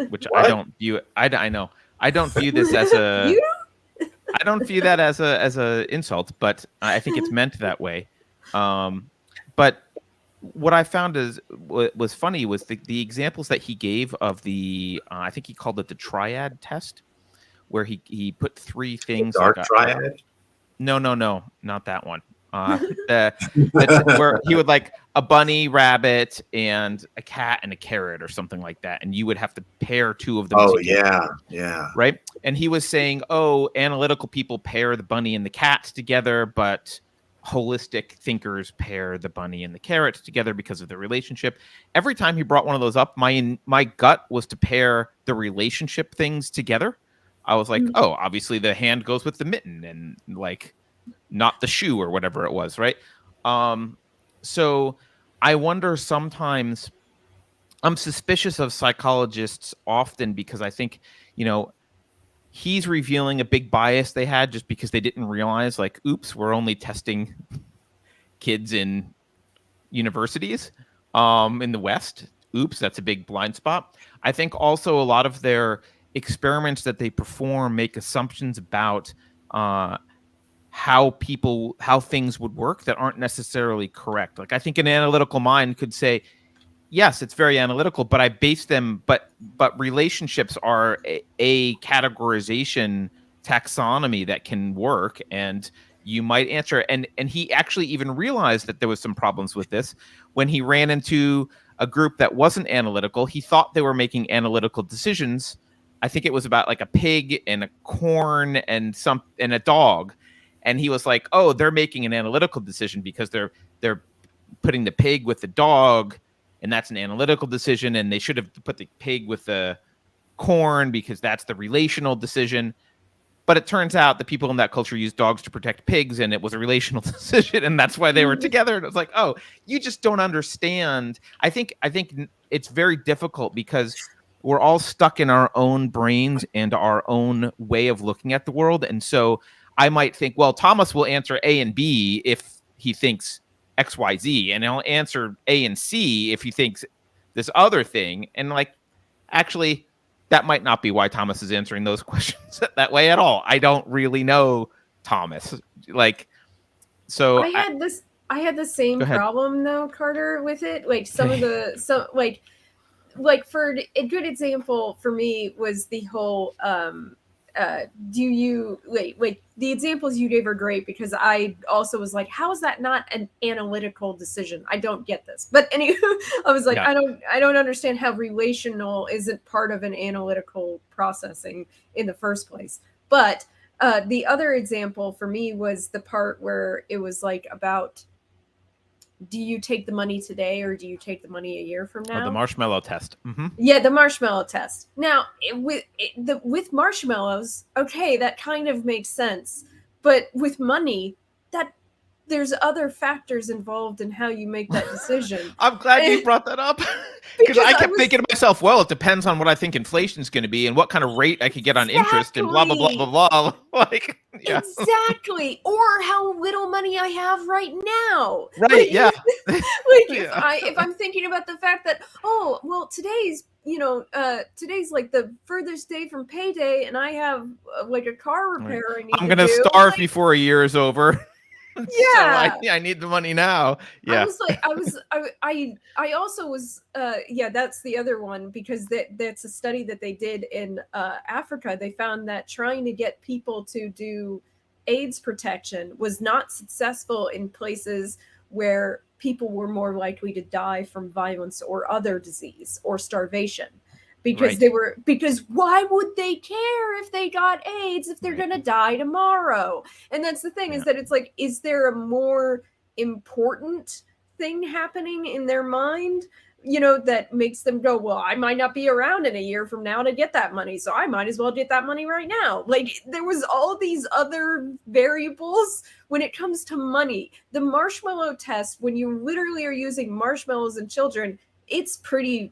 which I don't view it. I know I don't view this as a I don't view that as a insult, but I think it's meant that way. But what I found was funny was the examples that he gave of the I think he called it the triad test, where he put three things Dark like triad? No, not that one. Where he would like a bunny, rabbit, and a cat and a carrot or something like that, and you would have to pair two of them together. Yeah. Right? And he was saying, oh, analytical people pair the bunny and the cat together, but holistic thinkers pair the bunny and the carrot together because of the relationship. Every time he brought one of those up, my gut was to pair the relationship things together. I was like, oh, obviously the hand goes with the mitten and like not the shoe or whatever it was, right? So I wonder sometimes, I'm suspicious of psychologists often because I think, you know, he's revealing a big bias they had just because they didn't realize, like, oops, we're only testing kids in universities in the West. Oops, that's a big blind spot. I think also a lot of their experiments that they perform make assumptions about how things would work that aren't necessarily correct. Like I think an analytical mind could say, yes, it's very analytical, but I base them, but relationships are a categorization taxonomy that can work, and you might answer. And he actually even realized that there was some problems with this when he ran into a group that wasn't analytical. He thought they were making analytical decisions. I think it was about like a pig and a corn and a dog. And he was like, oh, they're making an analytical decision because they're putting the pig with the dog, and that's an analytical decision, and they should have put the pig with the corn because that's the relational decision. But it turns out the people in that culture used dogs to protect pigs, and it was a relational decision, and that's why they were together. And it was like, oh, you just don't understand. I think it's very difficult because we're all stuck in our own brains and our own way of looking at the world. And so I might think, well, Thomas will answer A and B if he thinks X, Y, Z, and he'll answer A and C if he thinks this other thing. And like, actually, that might not be why Thomas is answering those questions that way at all. I don't really know Thomas. Like, so I had the same problem though, Carter, with it. Like like for a good example for me was the whole do you wait? The examples you gave are great because I also was like, how is that not an analytical decision? I don't get this. But anyway, I was like, Yeah. I don't understand how relational isn't part of an analytical processing in the first place. But the other example for me was the part where it was like about, do you take the money today or do you take the money a year from now? The marshmallow test. Yeah, the marshmallow test. Now, with marshmallows, okay, that kind of makes sense. But with money, that there's other factors involved in how you make that decision. I'm glad you brought that up because I kept thinking to myself, well, it depends on what I think inflation is going to be and what kind of rate I could get on interest and blah, blah, blah, blah, blah. Like, yeah. Exactly. Or how little money I have right now. Right. Like, Yeah. if I'm thinking about the fact that, oh, well, today's like the furthest day from payday and I have like a car repair I need I'm going to starve before a year is over. Yeah. So I need the money now. Yeah. I also was that's the other one because that's a study that they did in Africa. They found that trying to get people to do AIDS protection was not successful in places where people were more likely to die from violence or other disease or starvation. Because because why would they care if they got AIDS if they're going to die tomorrow? And that's the thing is that it's like, is there a more important thing happening in their mind, that makes them go, well, I might not be around in a year from now to get that money. So I might as well get that money right now. Like there was all these other variables when it comes to money. The marshmallow test, when you literally are using marshmallows in children, it's pretty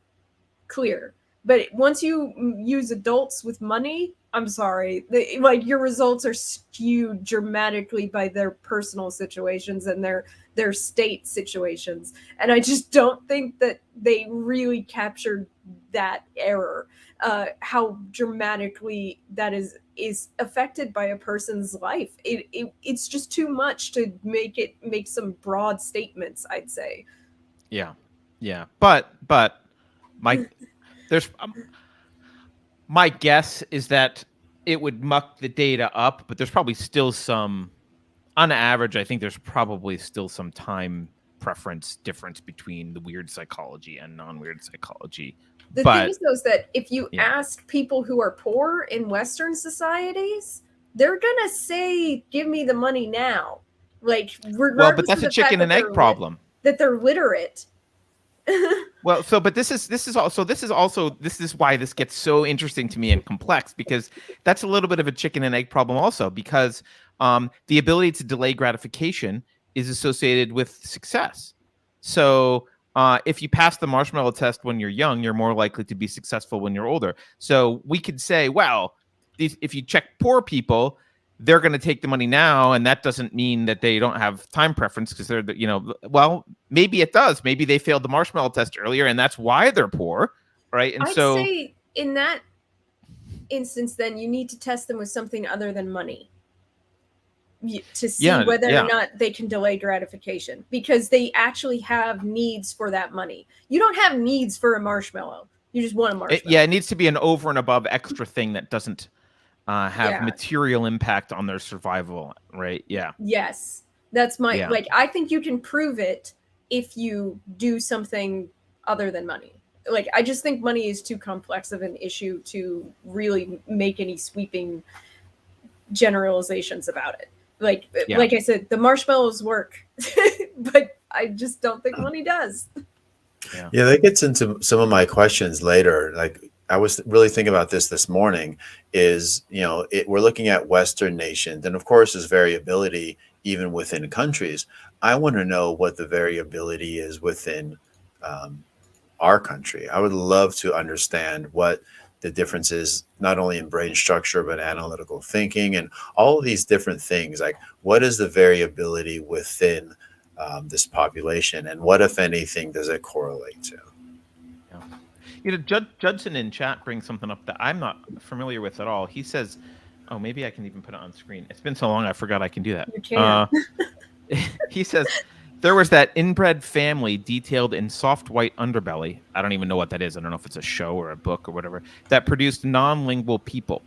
clear. But once you use adults with money, I'm sorry, your results are skewed dramatically by their personal situations and their state situations. And I just don't think that they really captured that error, how dramatically that is affected by a person's life. It's just too much to make some broad statements, I'd say. Yeah. But my guess is that it would muck the data up, but there's probably still some, on average, I think there's probably still some time preference difference between the weird psychology and non-weird psychology. The thing is, though, is that if you ask people who are poor in Western societies, they're going to say, give me the money now. Like, regardless but that's a chicken and egg problem. That they're literate. Well, but this is why this gets so interesting to me and complex, because that's a little bit of a chicken and egg problem also, because the ability to delay gratification is associated with success. So if you pass the marshmallow test when you're young, you're more likely to be successful when you're older. So we could say, well, if you check poor people, they're going to take the money now, and that doesn't mean that they don't have time preference because they're, well, maybe it does. Maybe they failed the marshmallow test earlier, and that's why they're poor, right? And I'd say in that instance, then you need to test them with something other than money to see whether or not they can delay gratification, because they actually have needs for that money. You don't have needs for a marshmallow. You just want a marshmallow. It needs to be an over and above extra thing that doesn't have material impact on their survival, right? Yeah. Yes. That's my, I think you can prove it if you do something other than money. Like, I just think money is too complex of an issue to really make any sweeping generalizations about it. Like I said, the marshmallows work, but I just don't think money does. Yeah, that gets into some of my questions later. Like, I was really thinking about this morning is, we're looking at Western nations, and of course there's variability even within countries. I want to know what the variability is within our country. I would love to understand what the difference is, not only in brain structure, but analytical thinking and all of these different things. Like, what is the variability within this population, and what, if anything, does it correlate to? Judd Judson in chat brings something up that I'm not familiar with at all. He says, oh, maybe I can even put it on screen. It's been so long, I forgot I can do that. You can. He says, there was that inbred family detailed in Soft White Underbelly. I don't even know what that is. I don't know if it's a show or a book or whatever, that produced non-lingual people.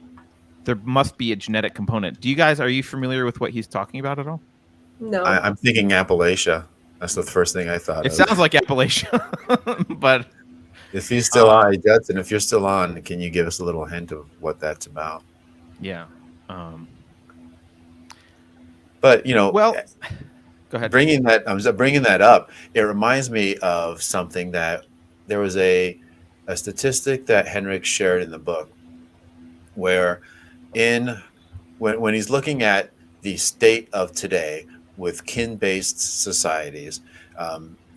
there must be a genetic component. Are you familiar with what he's talking about at all? No. I'm thinking Appalachia. That's the first thing I thought It of. sounds like Appalachia, but If he's still on, Judson, if you're still on, can you give us a little hint of what that's about? yeah. But Well, go ahead. bringing that up, it reminds me of something that there was a statistic that Henrich shared in the book, where when he's looking at the state of today with kin-based societies,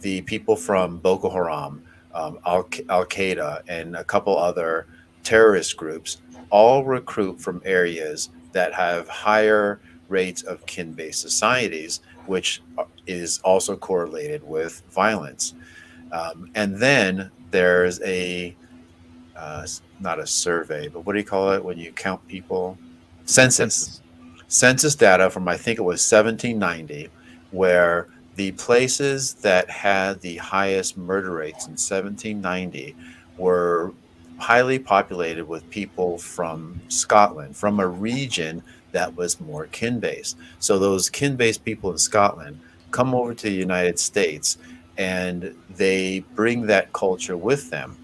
the people from Boko Haram, Al Qaeda, and a couple other terrorist groups all recruit from areas that have higher rates of kin-based societies, which is also correlated with violence. And then there's not a survey, but what do you call it when you count people? Census data from, I think it was 1790, where the places that had the highest murder rates in 1790 were highly populated with people from Scotland, from a region that was more kin-based. So those kin-based people in Scotland come over to the United States and they bring that culture with them.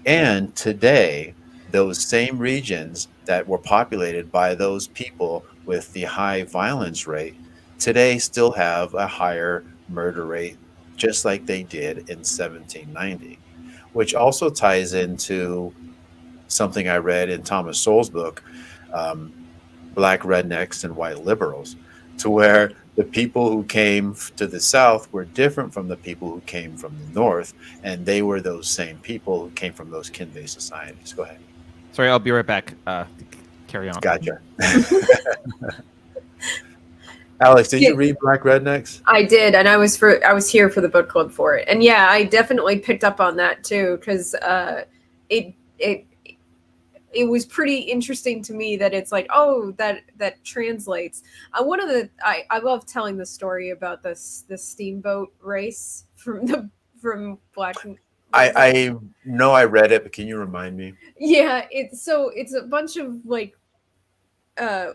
And today, those same regions that were populated by those people with the high violence rate today still have a higher murder rate, just like they did in 1790, which also ties into something I read in Thomas Sowell's book, Black Rednecks and White Liberals, to where the people who came to the South were different from the people who came from the North, and they were those same people who came from those kin-based societies. Go ahead. Sorry, I'll be right back. Carry on. Gotcha. Alex, did you read Black Rednecks? I did, and I was here for the book club for it, and yeah, I definitely picked up on that too, because it was pretty interesting to me that it's like, oh, that translates. One of the I love telling the story about the steamboat race from Black. I know I read it, but can you remind me? Yeah, it's a bunch of like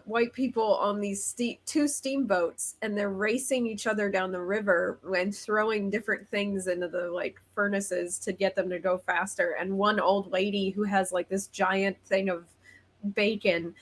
white people on these two steamboats, and they're racing each other down the river and throwing different things into the like furnaces to get them to go faster. And one old lady who has like this giant thing of bacon,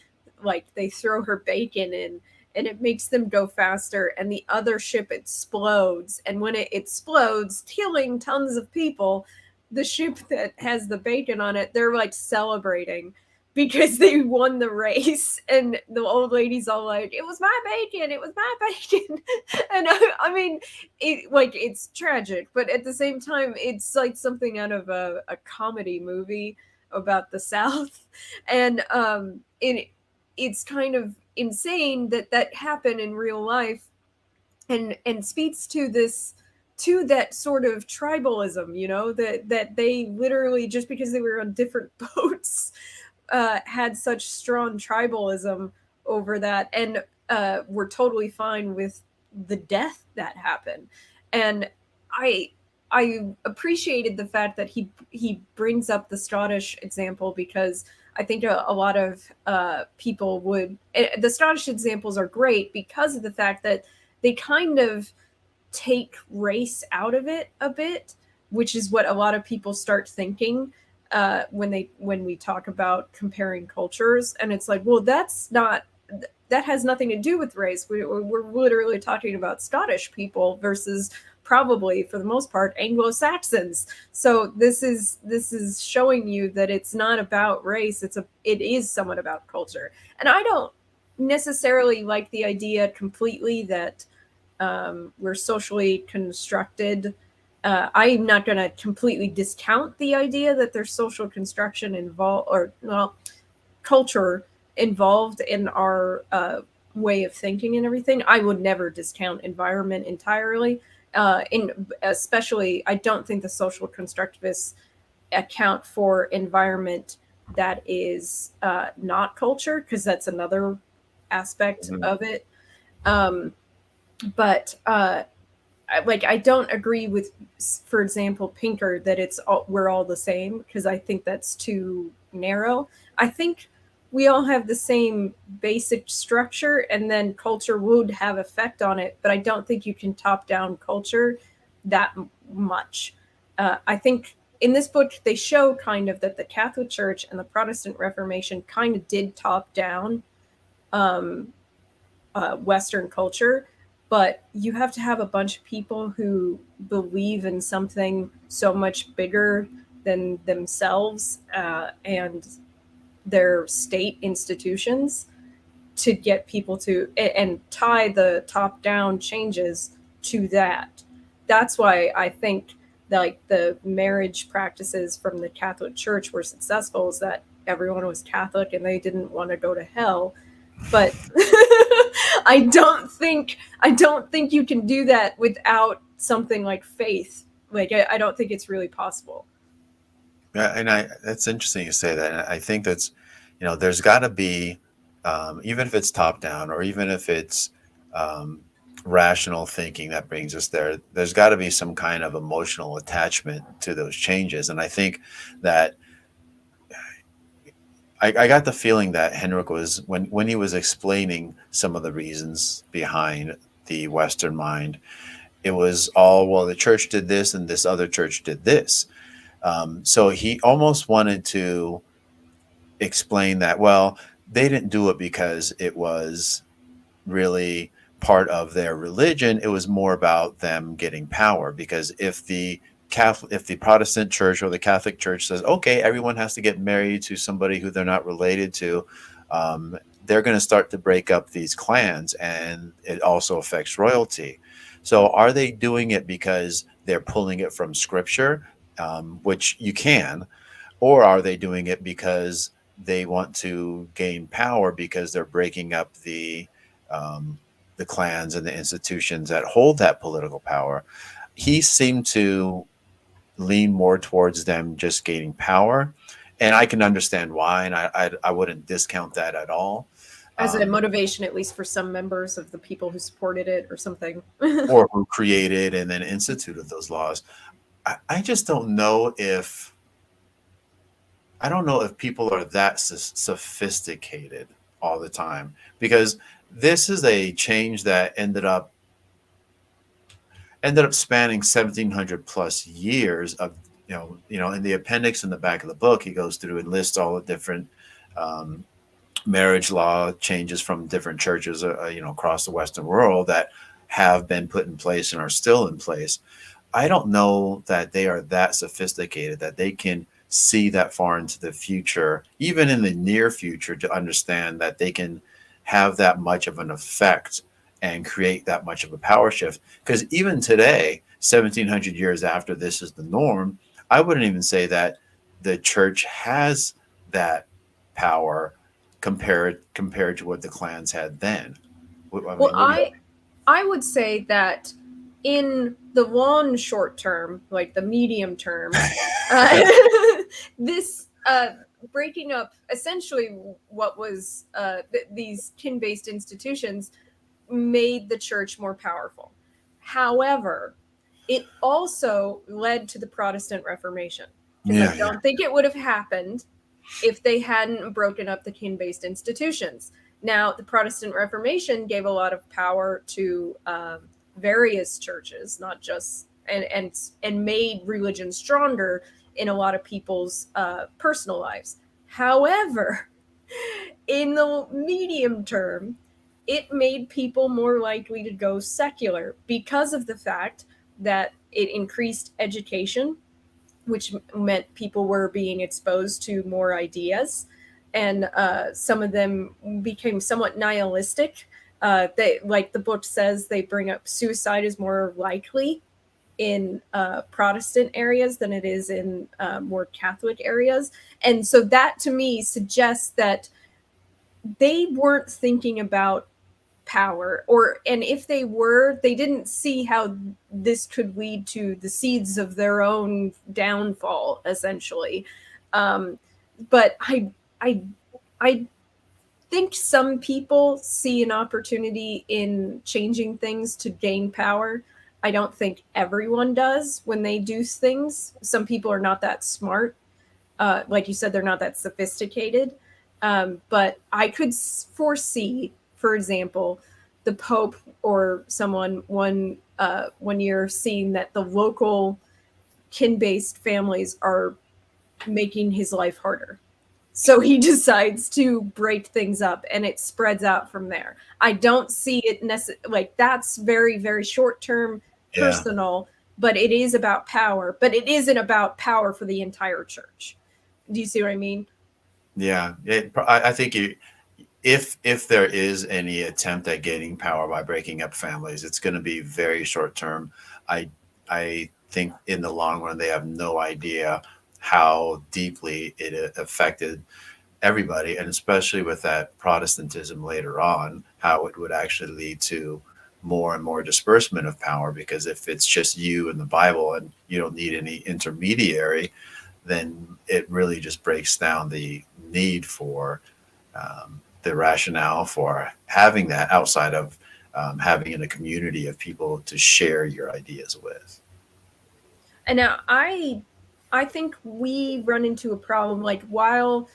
like they throw her bacon in and it makes them go faster, and the other ship explodes, and when it explodes, killing tons of people, the ship that has the bacon on it, they're like celebrating because they won the race. And the old lady's all like, it was my bacon, and I mean, it's tragic, but at the same time it's like something out of a comedy movie about the South. And it's kind of insane that happened in real life, and speaks to that sort of tribalism, that they literally, just because they were on different boats, had such strong tribalism over that, and were totally fine with the death that happened. And I appreciated the fact that he brings up the Scottish example, because I think a lot of people would. The Scottish examples are great because of the fact that they kind of take race out of it a bit, which is what a lot of people start thinking when we talk about comparing cultures. And it's like, well, that has nothing to do with race. We're literally talking about Scottish people versus probably, for the most part, Anglo-Saxons. So this is showing you that it's not about race. It is somewhat about culture. And I don't necessarily like the idea completely that we're socially constructed. I'm not going to completely discount the idea that there's social construction involved, or culture involved in our way of thinking and everything. I would never discount environment entirely. Especially, I don't think the social constructivists account for environment that is not culture, because that's another aspect of it. But I don't agree with, for example, Pinker, that we're all the same, because I think that's too narrow. I think we all have the same basic structure, and then culture would have effect on it. But I don't think you can top down culture that much. I think in this book they show kind of that the Catholic Church and the Protestant Reformation kind of did top down Western culture, but you have to have a bunch of people who believe in something so much bigger than themselves and their state institutions to get people to and tie the top down changes to that. That's why I think that, like, the marriage practices from the Catholic Church were successful, is that everyone was Catholic and they didn't want to go to hell. But I don't think you can do that without something like faith. Like, I don't think it's really possible. Yeah, and that's interesting you say that. And I think that's, there's got to be, even if it's top down or even if it's rational thinking that brings us there, there's got to be some kind of emotional attachment to those changes. And I think that I got the feeling that Henrich was, when he was explaining some of the reasons behind the Western mind, it was all, well, the church did this and this other church did this. So he almost wanted to explain that, well, they didn't do it because it was really part of their religion. It was more about them getting power, because if the Protestant church or the Catholic church says, okay, everyone has to get married to somebody who they're not related to, they're going to start to break up these clans, and it also affects royalty. So are they doing it because they're pulling it from scripture, which you can, or are they doing it because they want to gain power because they're breaking up the clans and the institutions that hold that political power? He seemed to lean more towards them just gaining power, and I can understand why, and I wouldn't discount that at all. As a motivation, at least for some members of the people who supported it or something. Or who created and then instituted those laws. I just don't know if people are that sophisticated all the time, because this is a change that ended up spanning 1700 plus years of, in the appendix in the back of the book, he goes through and lists all the different marriage law changes from different churches, across the Western world that have been put in place and are still in place. I don't know that they are that sophisticated that they can see that far into the future, even in the near future, to understand that they can have that much of an effect and create that much of a power shift. Because even today, 1700 years after this is the norm, I wouldn't even say that the church has that power compared to what the clans had then. I would say that in the long short term, like the medium term, this breaking up essentially what was these kin-based institutions made the church more powerful. However, it also led to the Protestant Reformation. I don't think it would have happened if they hadn't broken up the kin-based institutions. Now, the Protestant Reformation gave a lot of power to various churches, not just and made religion stronger in a lot of people's personal lives. However, in the medium term, it made people more likely to go secular because of the fact that it increased education, which meant people were being exposed to more ideas, and some of them became somewhat nihilistic. They, like the book says, they bring up suicide is more likely in Protestant areas than it is in more Catholic areas. And so that to me suggests that they weren't thinking about power, and if they were, they didn't see how this could lead to the seeds of their own downfall, essentially. But I think some people see an opportunity in changing things to gain power. I don't think everyone does when they do things. Some people are not that smart. Like you said, they're not that sophisticated. But I could foresee, for example, the Pope or someone one year seeing that the local kin-based families are making his life harder. So he decides to break things up and it spreads out from there. I don't see it like that's very, very short term, personal, but it is about power. But it isn't about power for the entire church. Do you see what I mean? Yeah, I think if there is any attempt at gaining power by breaking up families, it's going to be very short term. I think in the long run they have no idea how deeply it affected everybody, and especially with that Protestantism later on, how it would actually lead to more and more disbursement of power. Because if it's just you and the Bible and you don't need any intermediary, then it really just breaks down the need for the rationale for having that outside of having in a community of people to share your ideas with. And now I think we run into a problem. Like, while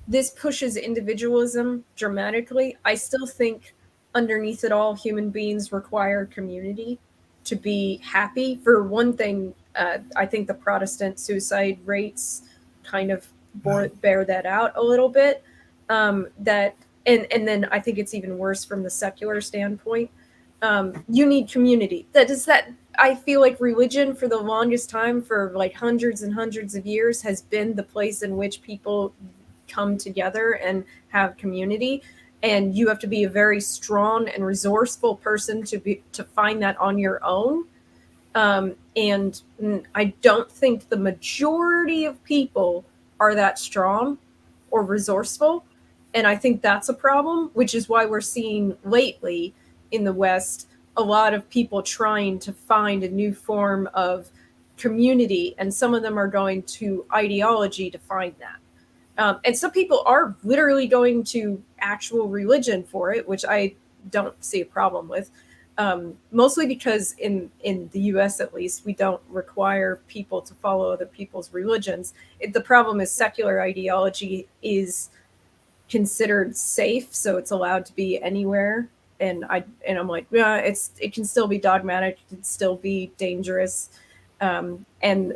this pushes individualism dramatically, I still think underneath it all, human beings require community to be happy. For one thing, I think the Protestant suicide rates kind of bear that out a little bit. That and then I think it's even worse from the secular standpoint. You need community. That I feel like religion for the longest time, for like hundreds and hundreds of years, has been the place in which people come together and have community. And you have to be a very strong and resourceful person to find that on your own. And I don't think the majority of people are that strong or resourceful. And I think that's a problem, which is why we're seeing lately in the West a lot of people trying to find a new form of community. And some of them are going to ideology to find that. And some people are literally going to actual religion for it, which I don't see a problem with. Mostly because in the US, at least, we don't require people to follow other people's religions. The problem is secular ideology is considered safe, so it's allowed to be anywhere. And I'm like, yeah, it can still be dogmatic, it can still be dangerous. And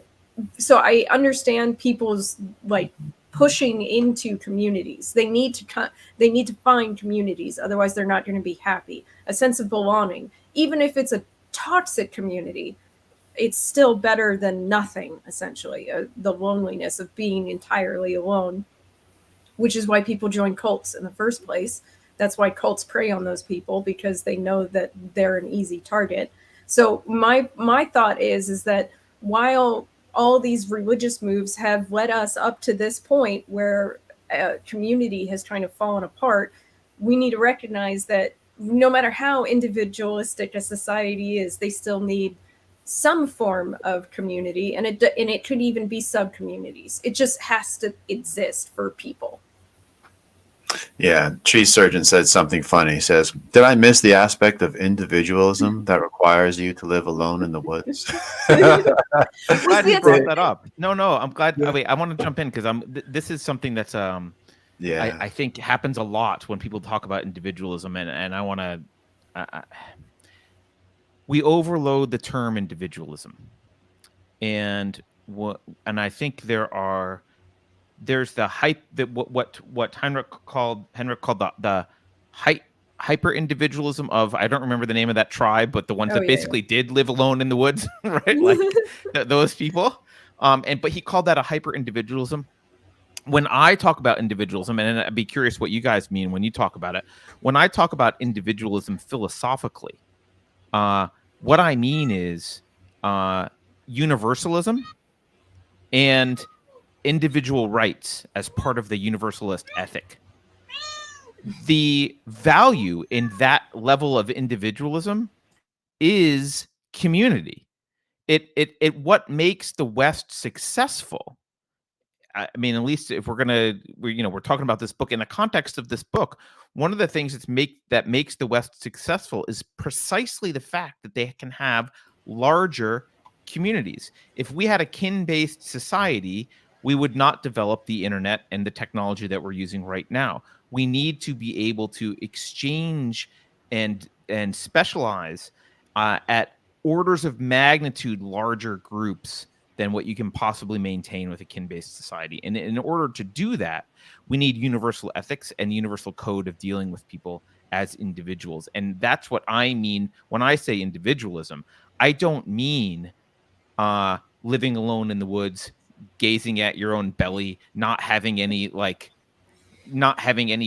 so I understand people's like pushing into communities. They need to find communities, otherwise they're not going to be happy. A sense of belonging, even if it's a toxic community, it's still better than nothing. Essentially, the loneliness of being entirely alone, which is why people join cults in the first place. That's why cults prey on those people, because they know that they're an easy target. So my thought is that while all these religious moves have led us up to this point where community has kind of fallen apart, we need to recognize that no matter how individualistic a society is, they still need some form of community, and it could even be sub-communities. It just has to exist for people. Yeah, Tree Surgeon said something funny. He says, "Did I miss the aspect of individualism that requires you to live alone in the woods?" I'm glad you brought that up. No, I'm glad. Yeah. Wait, I want to jump in because this is something that's I think happens a lot when people talk about individualism, and I want to. We overload the term individualism, and I think there's the hype that what Henrich called the hyper individualism of, I don't remember the name of that tribe, but the ones that basically did live alone in the woods, right? Like those people. But he called that a hyper individualism. When I talk about individualism, and I'd be curious what you guys mean when you talk about it. When I talk about individualism philosophically, what I mean is universalism and individual rights as part of the universalist ethic. The value in that level of individualism is community. It what makes the West successful. I mean, at least if we're talking about this book in the context of this book, one of the things that makes the West successful is precisely the fact that they can have larger communities. If we had a kin-based society, we would not develop the internet and the technology that we're using right now. We need to be able to exchange and specialize at orders of magnitude larger groups than what you can possibly maintain with a kin-based society. And in order to do that, we need universal ethics and universal code of dealing with people as individuals. And that's what I mean when I say individualism. I don't mean living alone in the woods, gazing at your own belly, not having any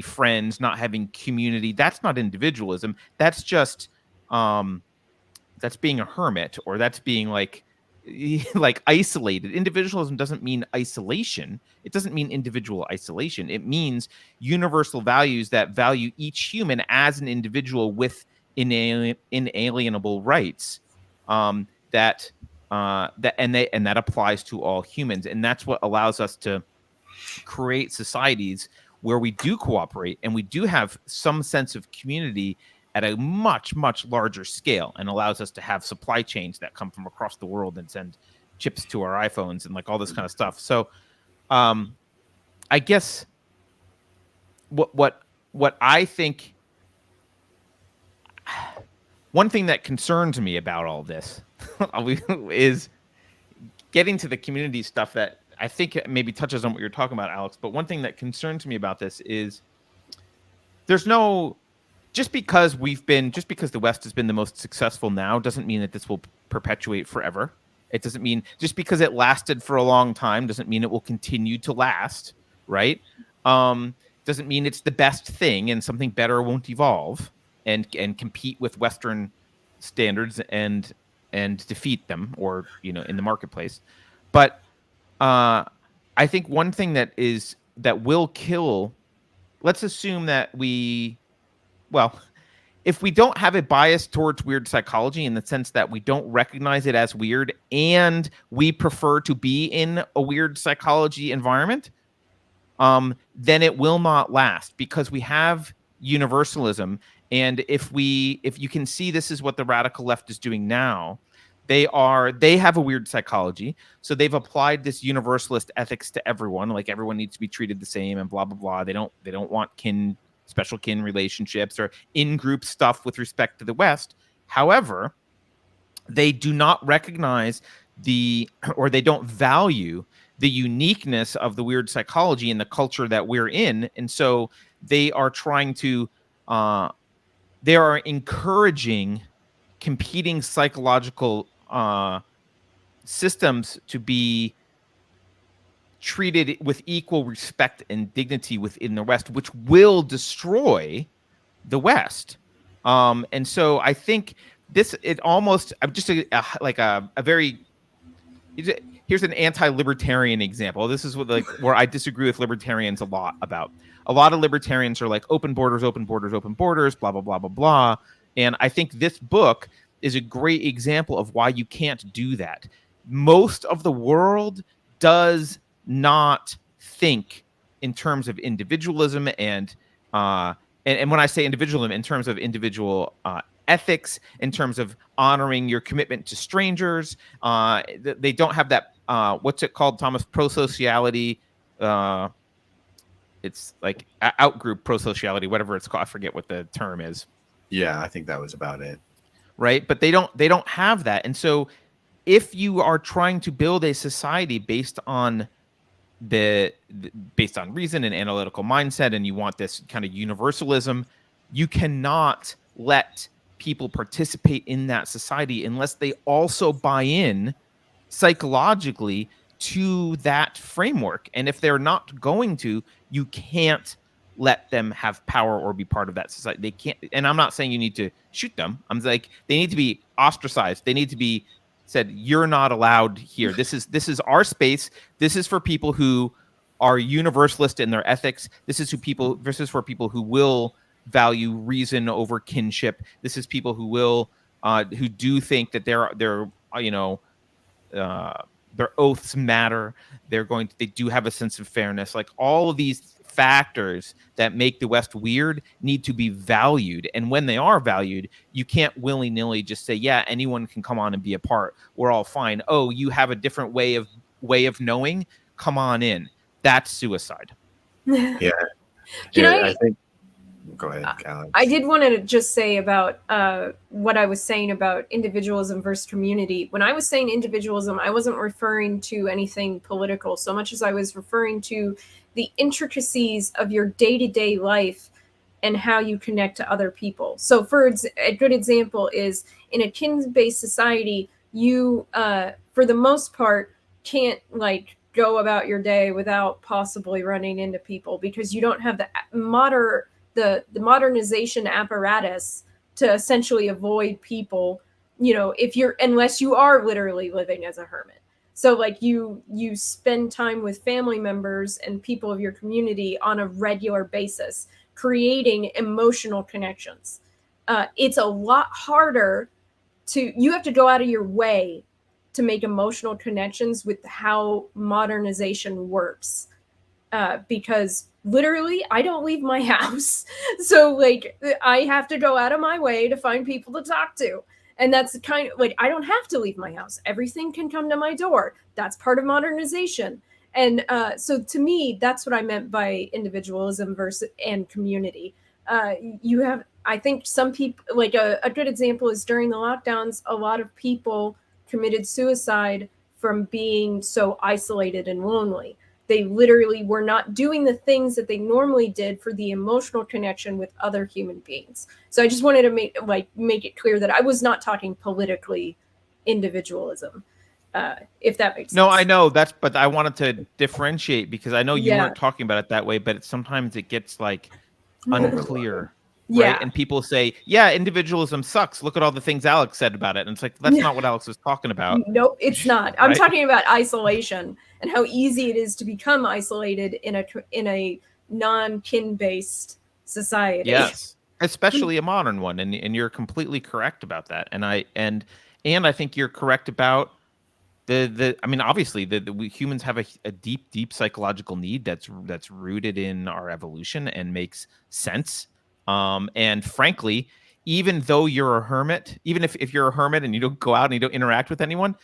friends, not having community. That's not individualism. That's just that's being a hermit, or that's being like isolated. Individualism doesn't mean isolation. It doesn't mean individual isolation. It means universal values that value each human as an individual with inalienable rights. That applies to all humans, and that's what allows us to create societies where we do cooperate and we do have some sense of community at a much, much larger scale, and allows us to have supply chains that come from across the world and send chips to our iPhones and like all this kind of stuff. So I guess what I think, one thing that concerns me about all this is getting to the community stuff that I think maybe touches on what you're talking about, Alex. But one thing that concerns me about this is just because the West has been the most successful now doesn't mean that this will perpetuate forever. It doesn't mean just because it lasted for a long time doesn't mean it will continue to last, right? Doesn't mean it's the best thing and something better won't evolve and compete with Western standards and defeat them, or in the marketplace. But I think one thing that will kill. Let's assume that if we don't have a bias towards weird psychology, in the sense that we don't recognize it as weird and we prefer to be in a weird psychology environment, then it will not last, because we have universalism. And if you can see, this is what the radical left is doing now. They have a weird psychology. So they've applied this universalist ethics to everyone, like everyone needs to be treated the same and blah, blah, blah. They don't want special kin relationships or in-group stuff with respect to the West. However, they do not recognize or they don't value the uniqueness of the weird psychology and the culture that we're in. And so they are trying to, they are encouraging competing psychological systems to be treated with equal respect and dignity within the West, which will destroy the West. And so I think here's an anti-libertarian example. This is where I disagree with libertarians a lot about. A lot of libertarians are like open borders, blah, blah, blah, blah, blah. And I think this book is a great example of why you can't do that. Most of the world does not think in terms of individualism and when I say individualism, in terms of individual ethics, in terms of honoring your commitment to strangers. They don't have that, what's it called, Thomas? Pro-sociality. It's like out-group pro-sociality, whatever it's called. I forget what the term is. Yeah, I think that was about it. Right? But they don't have that. And so if you are trying to build a society based on based on reason and analytical mindset, and you want this kind of universalism, you cannot let people participate in that society unless they also buy in psychologically to that framework. And if they're not going to, you can't let them have power or be part of that society. They can't. And I'm not saying you need to shoot them. I'm like, they need to be ostracized. They need to be said, you're not allowed here. This is our space. This is for people who are universalist in their ethics. This is for people who will value reason over kinship. This is people who will who do think that their oaths matter. They do have a sense of fairness. Like, all of these factors that make the West weird need to be valued. And when they are valued, you can't willy-nilly just say, yeah, anyone can come on and be a part. We're all fine. Oh, you have a different way of knowing. come on in. That's suicide. Yeah. Can Yeah, I? I think. Go ahead, Alex. I did want to just say about what I was saying about individualism versus community. When I was saying individualism, I wasn't referring to anything political so much as I was referring to the intricacies of your day-to-day life and how you connect to other people. So a good example is in a kin-based society, you, for the most part, can't like go about your day without possibly running into people because you don't have the modernization apparatus to essentially avoid people, unless you are literally living as a hermit. So like you spend time with family members and people of your community on a regular basis, creating emotional connections. It's a lot harder you have to go out of your way to make emotional connections with how modernization works. Because literally I don't leave my house. So like I have to go out of my way to find people to talk to. And that's kind of like, I don't have to leave my house. Everything can come to my door. That's part of modernization. And so to me, that's what I meant by individualism versus and community. I think some people, like a good example is during the lockdowns, a lot of people committed suicide from being so isolated and lonely. They literally were not doing the things that they normally did for the emotional connection with other human beings. So I just wanted to make it clear that I was not talking politically individualism, if that makes sense. No, I know but I wanted to differentiate because I know you Yeah. weren't talking about it that way, but sometimes it gets like unclear. Yeah. Right. And people say, yeah, individualism sucks. Look at all the things Alex said about it. And it's like, that's not what Alex was talking about. Nope, it's not. I'm Right? talking about isolation and how easy it is to become isolated in a non-kin based society. Yes. Especially a modern one. And you're completely correct about that. And I think you're correct about obviously we humans have a deep psychological need that's rooted in our evolution and makes sense. And frankly, even though you're a hermit, even if you're a hermit and you don't go out and you don't interact with anyone,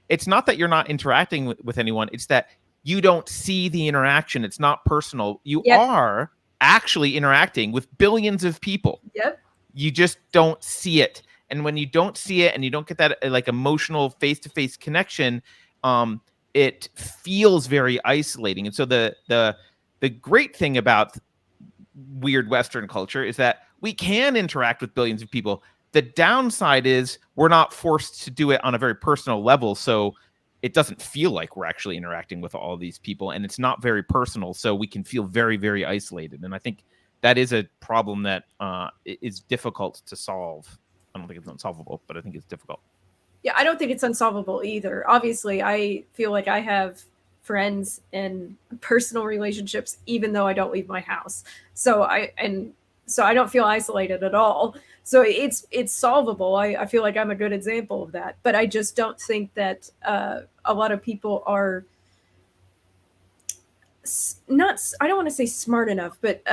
it's not that you're not interacting with anyone. It's that you don't see the interaction. It's not personal. You are actually interacting with billions of people. Yep. You just don't see it. And when you don't see it and you don't get that like emotional face-to-face connection, it feels very isolating. And so the great thing about weird Western culture is that we can interact with billions of people. The downside is we're not forced to do it on a very personal level. So it doesn't feel like we're actually interacting with all of these people, and it's not very personal. So we can feel very, very isolated. And I think that is a problem that is difficult to solve. I don't think it's unsolvable, but I think it's difficult. Yeah, I don't think it's unsolvable either. Obviously, I feel like I have friends and personal relationships, even though I don't leave my house. So I don't feel isolated at all. So it's solvable. I feel like I'm a good example of that. But I just don't think that a lot of people are I don't want to say smart enough, but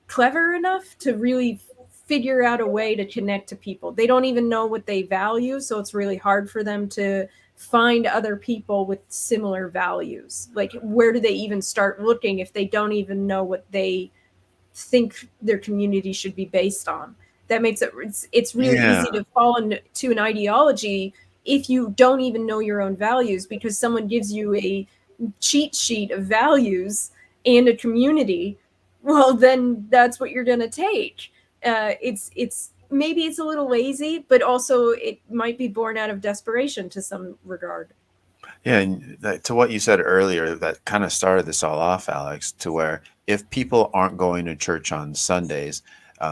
clever enough to really figure out a way to connect to people. They don't even know what they value, so it's really hard for them to find other people with similar values. Like, where do they even start looking if they don't even know what they think their community should be based on? That makes it's really easy to fall into an ideology if you don't even know your own values, because someone gives you a cheat sheet of values and a community. Well, then that's what you're going to take. It's maybe it's a little lazy, but also it might be born out of desperation to some regard. Yeah, and to what you said earlier, that kind of started this all off, Alex, to where if people aren't going to church on Sundays,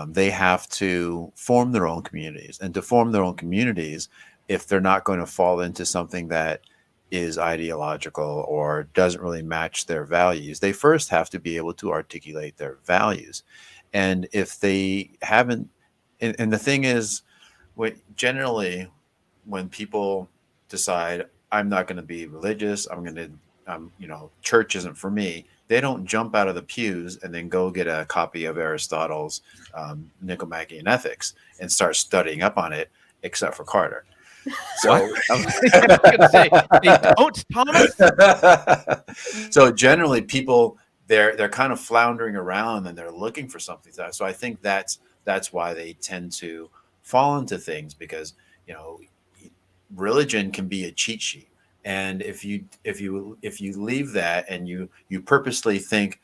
they have to form their own communities. And to form their own communities, if they're not going to fall into something that is ideological or doesn't really match their values, they first have to be able to articulate their values. And if they haven't, and the thing is, generally, when people decide, I'm not going to be religious, church isn't for me, they don't jump out of the pews and then go get a copy of Aristotle's Nicomachean Ethics and start studying up on it, except for Carter. So, I was gonna say they don't, Thomas. so generally, people they're kind of floundering around and they're looking for something. So I think that's why they tend to fall into things because you know religion can be a cheat sheet, and if you leave that and you purposely think,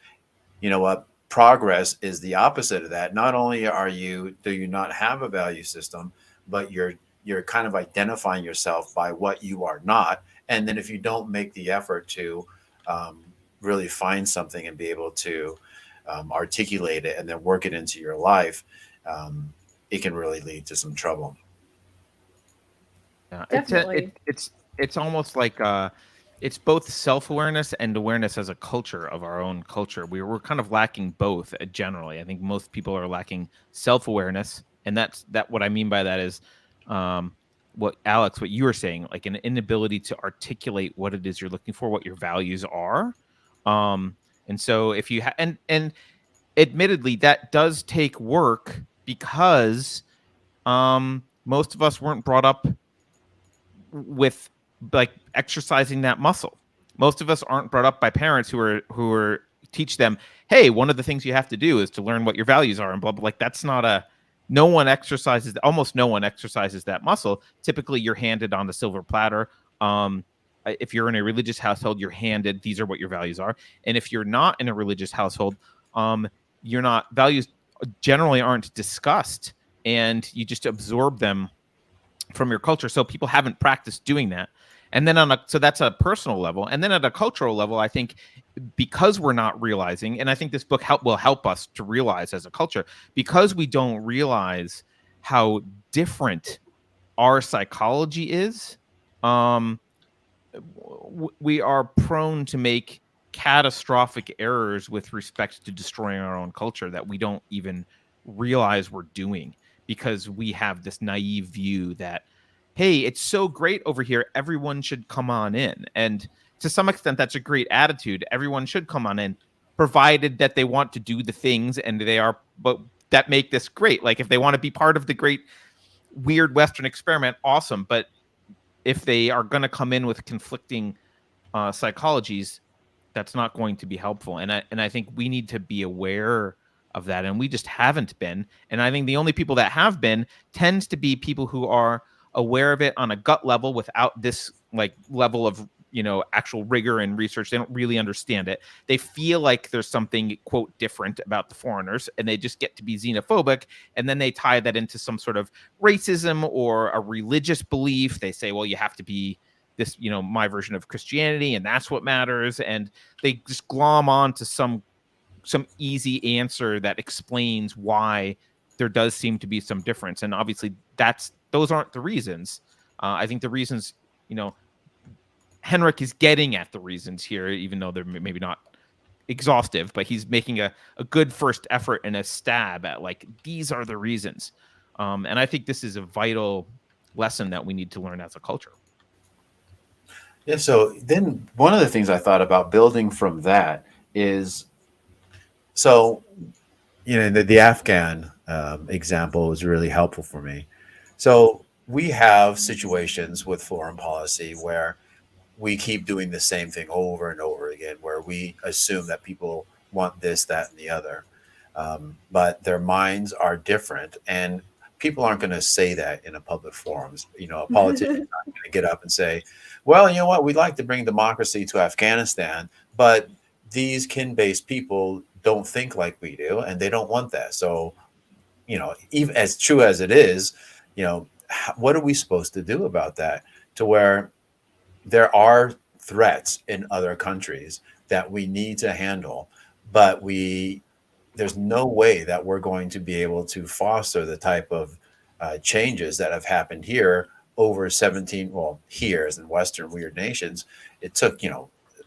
you know what, progress is the opposite of that. Not only do you not have a value system, but you're kind of identifying yourself by what you are not. And then if you don't make the effort to um, really find something and be able to articulate it and then work it into your life, it can really lead to some trouble. Yeah, Definitely. it's almost like it's both self-awareness and awareness as a culture of our own culture. We're kind of lacking both generally. I think most people are lacking self-awareness, and that what I mean by that is um, what you were saying, like an inability to articulate what it is you're looking for, what your values are. And so if you and admittedly that does take work because most of us weren't brought up with like exercising that muscle. Most of us aren't brought up by parents who are teach them, hey, one of the things you have to do is to learn what your values are and blah blah. Like that's not a no one exercises almost no one exercises that muscle. Typically, you're handed on a silver platter. If you're in a religious household, you're handed these are what your values are, and if you're not in a religious household, you're not values generally aren't discussed, and you just absorb them from your culture. So people haven't practiced doing that. And then so that's a personal level. And then at a cultural level, I think because we're not realizing, and I think this book will help us to realize as a culture, because we don't realize how different our psychology is, we are prone to make catastrophic errors with respect to destroying our own culture that we don't even realize we're doing because we have this naive view that, hey, it's so great over here, everyone should come on in. And to some extent, that's a great attitude. Everyone should come on in, provided that they want to do the things and they are, but that make this great. Like if they want to be part of the great weird Western experiment, awesome. But if they are going to come in with conflicting psychologies, that's not going to be helpful. And I think we need to be aware of that, and we just haven't been. And I think the only people that have been tends to be people who are aware of it on a gut level without this like level of actual rigor and research. They don't really understand it. They feel like there's something quote different about the foreigners, and they just get to be xenophobic, and then they tie that into some sort of racism or a religious belief. They say, well, you have to be this, my version of Christianity, and that's what matters. And they just glom on to some easy answer that explains why there does seem to be some difference. And obviously those aren't the reasons. I think the reasons, Henrich is getting at the reasons here, even though they're maybe not exhaustive, but he's making a good first effort and a stab at like, these are the reasons. And I think this is a vital lesson that we need to learn as a culture. Yeah. So then one of the things I thought about building from that is, so, the Afghan example was really helpful for me. So we have situations with foreign policy where we keep doing the same thing over and over again, where we assume that people want this, that, and the other. But their minds are different. And people aren't going to say that in a public forums. A politician is not going to get up and say, well, you know what, we'd like to bring democracy to Afghanistan, but these kin-based people don't think like we do, and they don't want that. So, even as true as it is, what are we supposed to do about that? To where there are threats in other countries that we need to handle, but there's no way that we're going to be able to foster the type of changes that have happened here over 17, well, here as in Western weird nations. It took,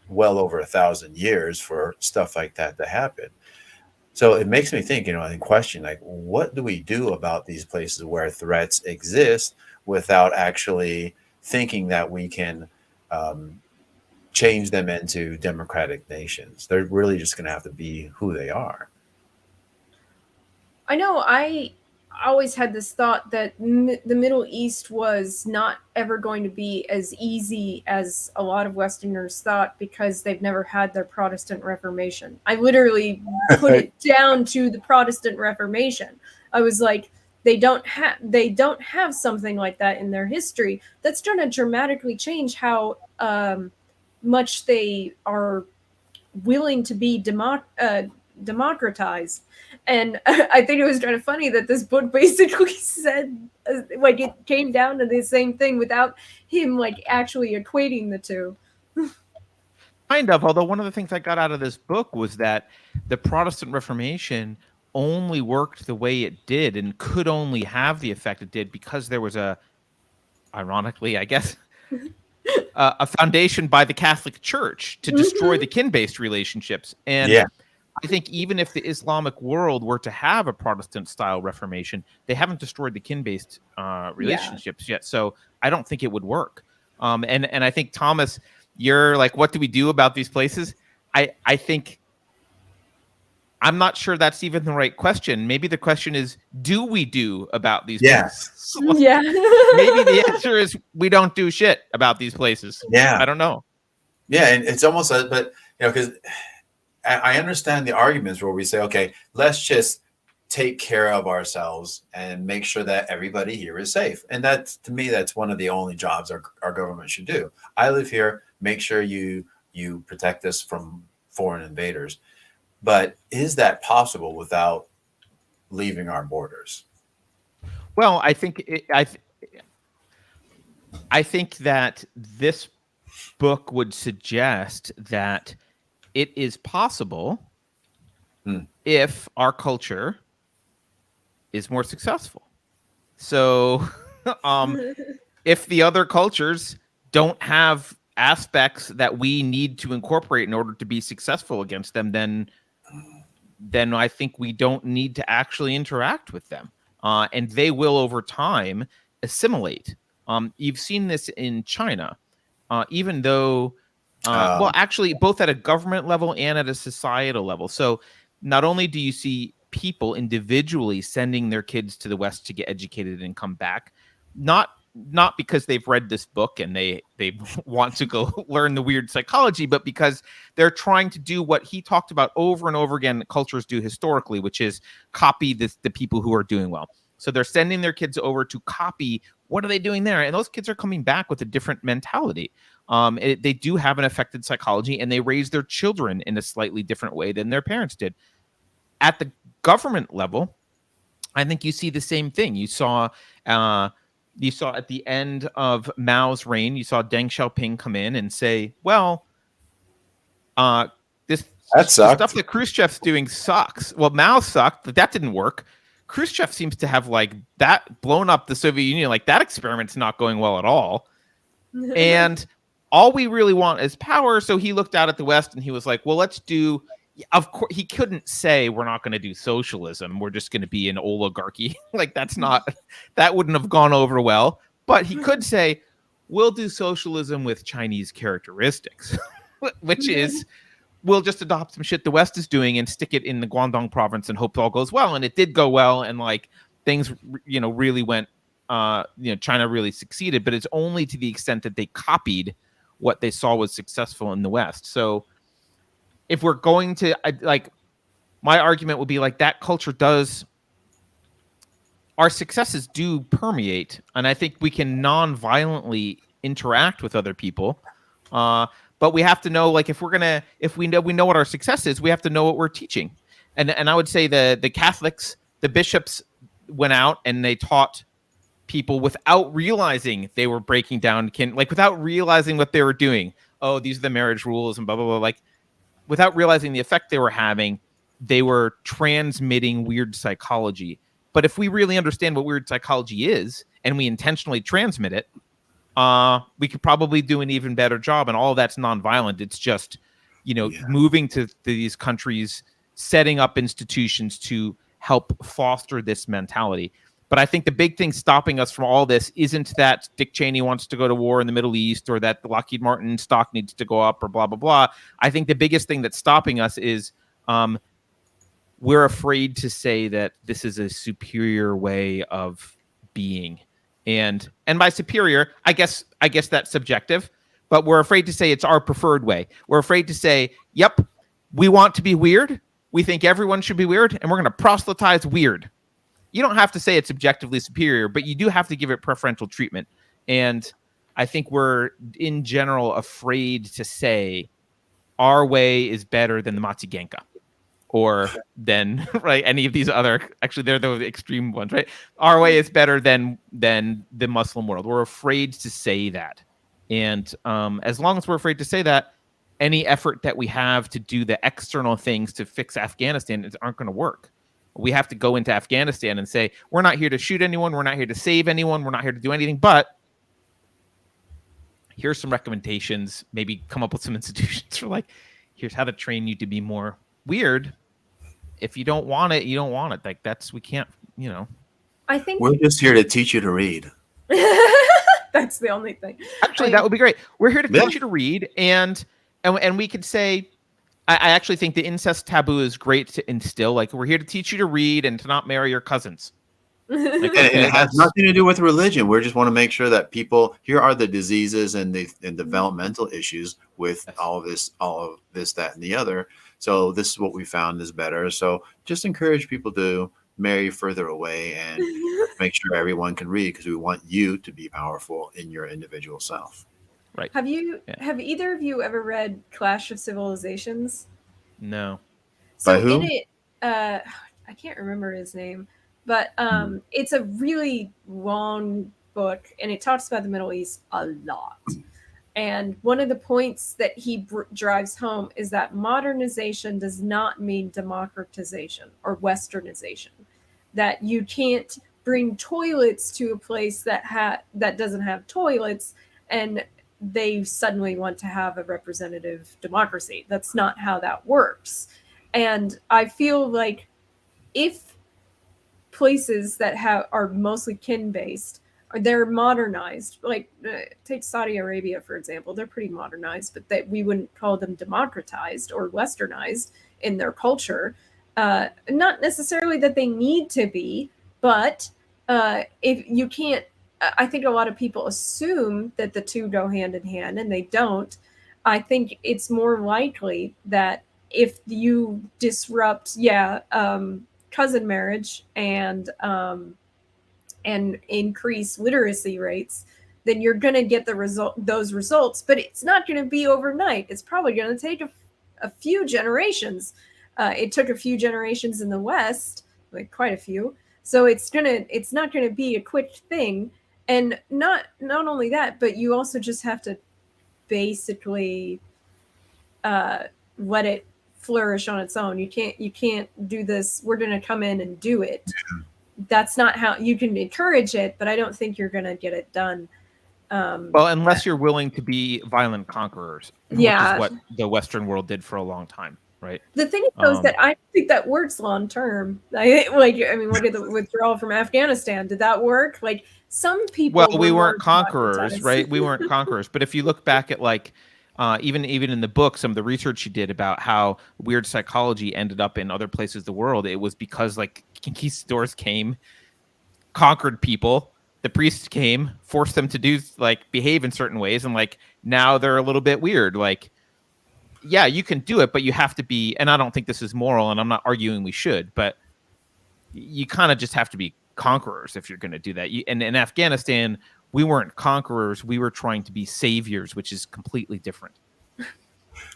well over 1,000 years for stuff like that to happen. So it makes me think, and question, like, what do we do about these places where threats exist without actually thinking that we can change them into democratic nations? They're really just going to have to be who they are. I know always had this thought that the Middle East was not ever going to be as easy as a lot of Westerners thought because they've never had their Protestant Reformation. I literally put it down to the Protestant Reformation. I was like, they don't have something like that in their history. That's going to dramatically change how much they are willing to be democratized. And I think it was kind of funny that this book basically said, like, it came down to the same thing without him, like, actually equating the two. Kind of, although one of the things I got out of this book was that the Protestant Reformation only worked the way it did and could only have the effect it did because there was ironically, I guess, a foundation by the Catholic Church to destroy the kin-based relationships. And I think even if the Islamic world were to have a Protestant-style Reformation, they haven't destroyed the kin-based relationships yet. So I don't think it would work. And I think, Thomas, you're like, what do we do about these places? I think I'm not sure that's even the right question. Maybe the question is, do we do about these places? Yeah. Maybe the answer is we don't do shit about these places. Yeah. I don't know. Yeah, and it's almost like, but because I understand the arguments where we say, okay, let's just take care of ourselves and make sure that everybody here is safe. And that's, to me, that's one of the only jobs our government should do. I live here, make sure you protect us from foreign invaders. But is that possible without leaving our borders? Well, I think I think that this book would suggest that it is possible if our culture is more successful. So if the other cultures don't have aspects that we need to incorporate in order to be successful against them, then I think we don't need to actually interact with them. And they will, over time, assimilate. You've seen this in China, even though, well, actually, both at a government level and at a societal level. So not only do you see people individually sending their kids to the West to get educated and come back, not because they've read this book and they want to go learn the weird psychology, but because they're trying to do what he talked about over and over again that cultures do historically, which is copy the people who are doing well. So they're sending their kids over to copy what are they doing there, and those kids are coming back with a different mentality. They do have an affected psychology, and they raise their children in a slightly different way than their parents did. At the government level, I think you see the same thing. You saw at the end of Mao's reign, you saw Deng Xiaoping come in and say, well, the stuff that Khrushchev's doing sucks. Well, Mao sucked, but that didn't work. Khrushchev seems to have like that blown up the Soviet Union. Like that experiment's not going well at all. And all we really want is power. So he looked out at the West and he was like, well, let's do, of course, he couldn't say we're not going to do socialism. We're just going to be an oligarchy. Like that wouldn't have gone over well. But he could say, we'll do socialism with Chinese characteristics, which is, we'll just adopt some shit the West is doing and stick it in the Guangdong province and hope it all goes well. And it did go well. And like things, really went, China really succeeded, but it's only to the extent that they copied what they saw was successful in the West. So if we're going to my argument would be like that culture our successes do permeate. And I think we can non-violently interact with other people. But we have to know, like, if we know what our success is, we have to know what we're teaching. And I would say the Catholics, the bishops went out and they taught people without realizing they were breaking down without realizing what they were doing. Oh, these are the marriage rules and blah, blah, blah. Like, without realizing the effect they were having, they were transmitting weird psychology. But if we really understand what weird psychology is and we intentionally transmit it, we could probably do an even better job. And all of that's nonviolent. It's just, moving to these countries, setting up institutions to help foster this mentality. But I think the big thing stopping us from all this isn't that Dick Cheney wants to go to war in the Middle East or that the Lockheed Martin stock needs to go up or blah, blah, blah. I think the biggest thing that's stopping us is we're afraid to say that this is a superior way of being. And by superior, I guess that's subjective, but we're afraid to say it's our preferred way. We're afraid to say, yep, we want to be weird. We think everyone should be weird, and we're going to proselytize weird. You don't have to say it's objectively superior, but you do have to give it preferential treatment. And I think we're, in general, afraid to say our way is better than the Matsugenka or than right any of these other. Actually, they're the extreme ones, right? Our way is better than the Muslim world. We're afraid to say that, and as long as we're afraid to say that, any effort that we have to do the external things to fix Afghanistan aren't going to work. We have to go into Afghanistan and say, we're not here to shoot anyone. We're not here to save anyone. We're not here to do anything. But here's some recommendations. Maybe come up with some institutions for like, here's how to train you to be more weird. If you don't want it, you don't want it. Like we can't, I think We're just here to teach you to read. that's the only thing. Actually, that would be great. We're here to teach you to read. And we could say, I actually think the incest taboo is great to instill. Like, we're here to teach you to read and to not marry your cousins. Like, And it has nothing to do with religion. We just want to make sure that people, here are the diseases and the developmental issues with all of this, that, and the other. So this is what we found is better. So just encourage people to marry further away and make sure everyone can read, because we want you to be powerful in your individual self. Right. Have either of you ever read Clash of Civilizations? No. So By who? in it, I can't remember his name, but it's a really long book, and it talks about the Middle East a lot. And one of the points that he drives home is that modernization does not mean democratization or westernization. That you can't bring toilets to a place that doesn't have toilets, and they suddenly want to have a representative democracy. That's not how that works. And I feel like if places that are mostly kin-based, they're modernized, like take Saudi Arabia, for example, they're pretty modernized, but we wouldn't call them democratized or westernized in their culture. Not necessarily that they need to be, but if you can't, I think a lot of people assume that the two go hand in hand, and they don't. I think it's more likely that if you disrupt, cousin marriage and increase literacy rates, then you're going to get those results. But it's not going to be overnight. It's probably going to take a few generations. It took a few generations in the West, like quite a few. So it's not going to be a quick thing. And not only that, but you also just have to basically let it flourish on its own. You can't do this. We're going to come in and do it. That's not how you can encourage it, but I don't think you're going to get it done. Well, unless you're willing to be violent conquerors, which is what the Western world did for a long time, right? The thing is that I think that works long term. Look at the withdrawal from Afghanistan. Did that work? Like, some people. Well, we weren't conquerors, right? We weren't conquerors. But if you look back at even in the book, some of the research she did about how weird psychology ended up in other places of the world, it was because conquistadors came, conquered people, the priests came, forced them to behave in certain ways, and now they're a little bit weird. Yeah, you can do it, but you have to be, and I don't think this is moral, and I'm not arguing we should, but you kind of just have to be conquerors if you're going to do that. And in Afghanistan, we weren't conquerors. We were trying to be saviors, which is completely different.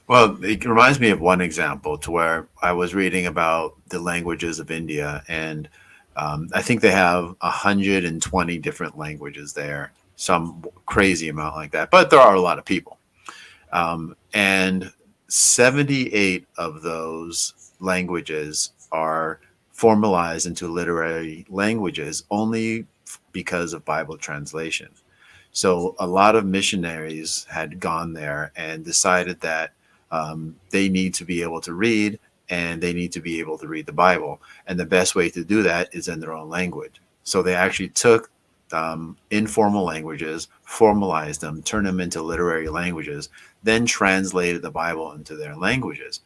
Well, it reminds me of one example to where I was reading about the languages of India, and I think they have 120 different languages there, some crazy amount like that, but there are a lot of people. And 78 of those languages are formalized into literary languages only because of Bible translation. So a lot of missionaries had gone there and decided that they need to be able to read, and they need to be able to read the Bible. And the best way to do that is in their own language. So they actually took informal languages, formalized them, turned them into literary languages, then translated the Bible into their languages.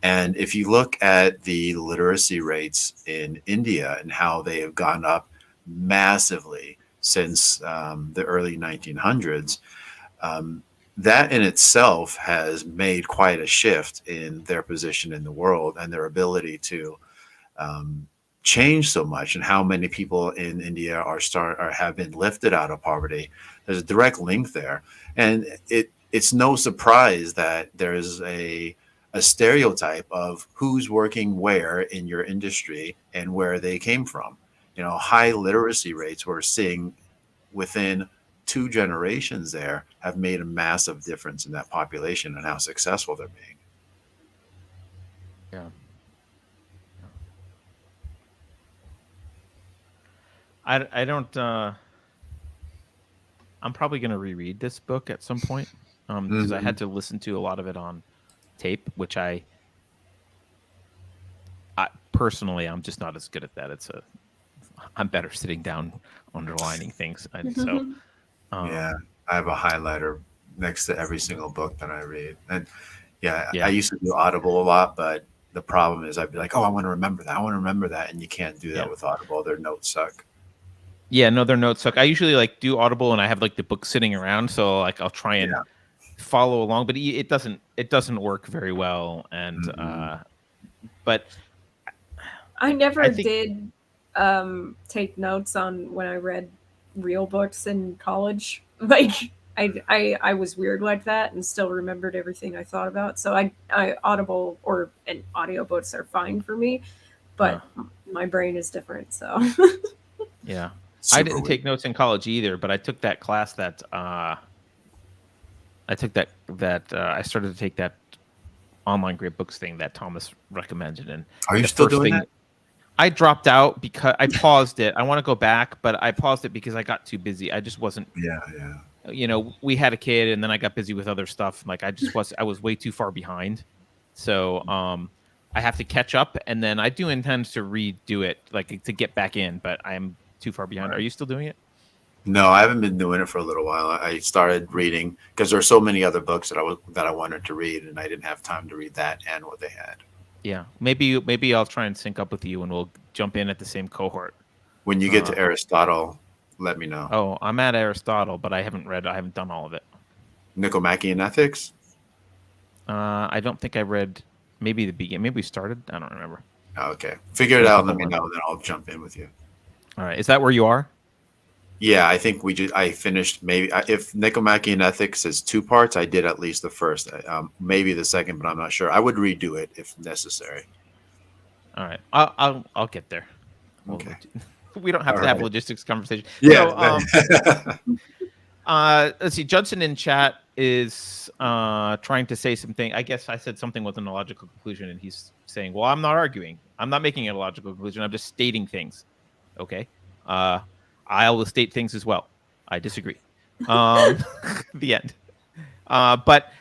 And if you look at the literacy rates in India and how they have gone up massively since the early 1900s, that in itself has made quite a shift in their position in the world and their ability to change so much, and how many people in India have been lifted out of poverty. There's a direct link there, and it's no surprise that there's a stereotype of who's working where in your industry and where they came from. You know, high literacy rates we're seeing within 2 generations there have made a massive difference in that population and how successful they're being. Yeah. I don't. I'm probably going to reread this book at some point because I had to listen to a lot of it on tape, which I personally, I'm just not as good at that. I'm better sitting down underlining things. So yeah, I have a highlighter next to every single book that I read. And I used to do Audible a lot, but the problem is I'd be like, oh, I want to remember that. I want to remember that. And you can't do that with Audible. Their notes suck. Yeah, no, their notes suck. I usually like do Audible and I have like the book sitting around. So like I'll try and follow along, but it doesn't work very well. And, but I never did take notes on when I read real books in college. Like I was weird like that and still remembered everything I thought about. So I Audible and audiobooks are fine for me, but my brain is different. So yeah. I didn't take notes in college either, but I took that class that I started to take that online great books thing that Thomas recommended. And are you still doing that? I dropped out because I paused it. I want to go back, but I paused it because I got too busy. I just wasn't. Yeah. You know, we had a kid, and then I got busy with other stuff. Like I was way too far behind. So I have to catch up, and then I do intend to redo it, like to get back in. But I'm too far behind. Right. Are you still doing it? No, I haven't been doing it for a little while. I started reading because there are so many other books that I wanted to read, and I didn't have time to read that and what they had. Yeah, maybe I'll try and sync up with you, and we'll jump in at the same cohort. When you get to Aristotle, let me know. Oh, I'm at Aristotle, but I haven't done all of it. Nicomachean Ethics? I don't think I read. Maybe the beginning. Maybe we started. I don't remember. Oh, okay, figure it out and let me know, then I'll jump in with you. All right, is that where you are? Yeah, I think I finished if Nicomachean Ethics is 2 parts, I did at least the first, maybe the second, but I'm not sure. I would redo it if necessary. All right, I'll get there. Okay. We don't have to have logistics conversation. Yeah. Let's see. Judson in chat is trying to say something. I guess I said something with a logical conclusion, and he's saying, "Well, I'm not arguing. I'm not making a logical conclusion. I'm just stating things." Okay. I will state things as well. I disagree. The end. But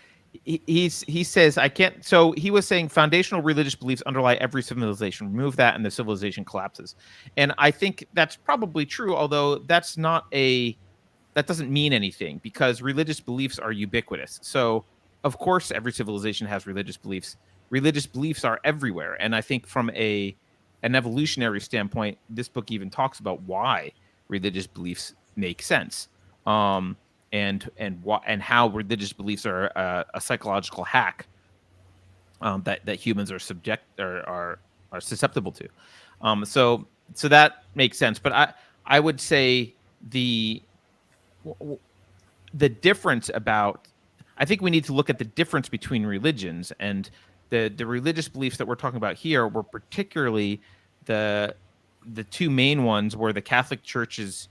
he says I can't. So he was saying foundational religious beliefs underlie every civilization. Remove that, and the civilization collapses. And I think that's probably true. Although that doesn't mean anything because religious beliefs are ubiquitous. So of course, every civilization has religious beliefs. Religious beliefs are everywhere, and I think from an evolutionary standpoint, this book even talks about why religious beliefs make sense, and how religious beliefs are a psychological hack that humans are susceptible to. So that makes sense. But I would say the difference about I think we need to look at the difference between religions, and the religious beliefs that we're talking about here were particularly the 2 main ones were the Catholic Church's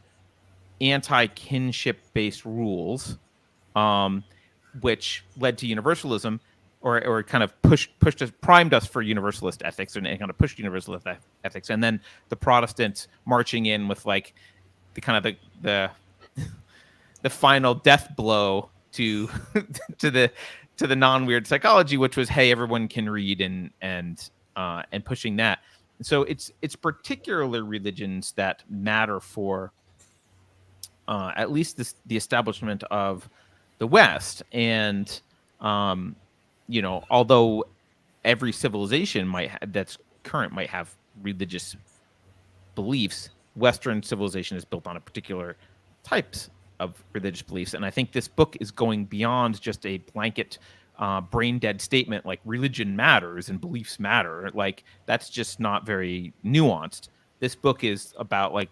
anti-kinship based rules, which led to universalism, or kind of primed us for universalist ethics, and kind of pushed universalist ethics, and then the Protestants marching in with like the kind of the final death blow to the non-weird psychology, which was, hey, everyone can read, and pushing that. So it's particular religions that matter for at least the establishment of the West. And although every civilization that's current might have religious beliefs. Western civilization is built on a particular types of religious beliefs, and I think this book is going beyond just a blanket brain dead statement like religion matters and beliefs matter. Like that's just not very nuanced. This book is about like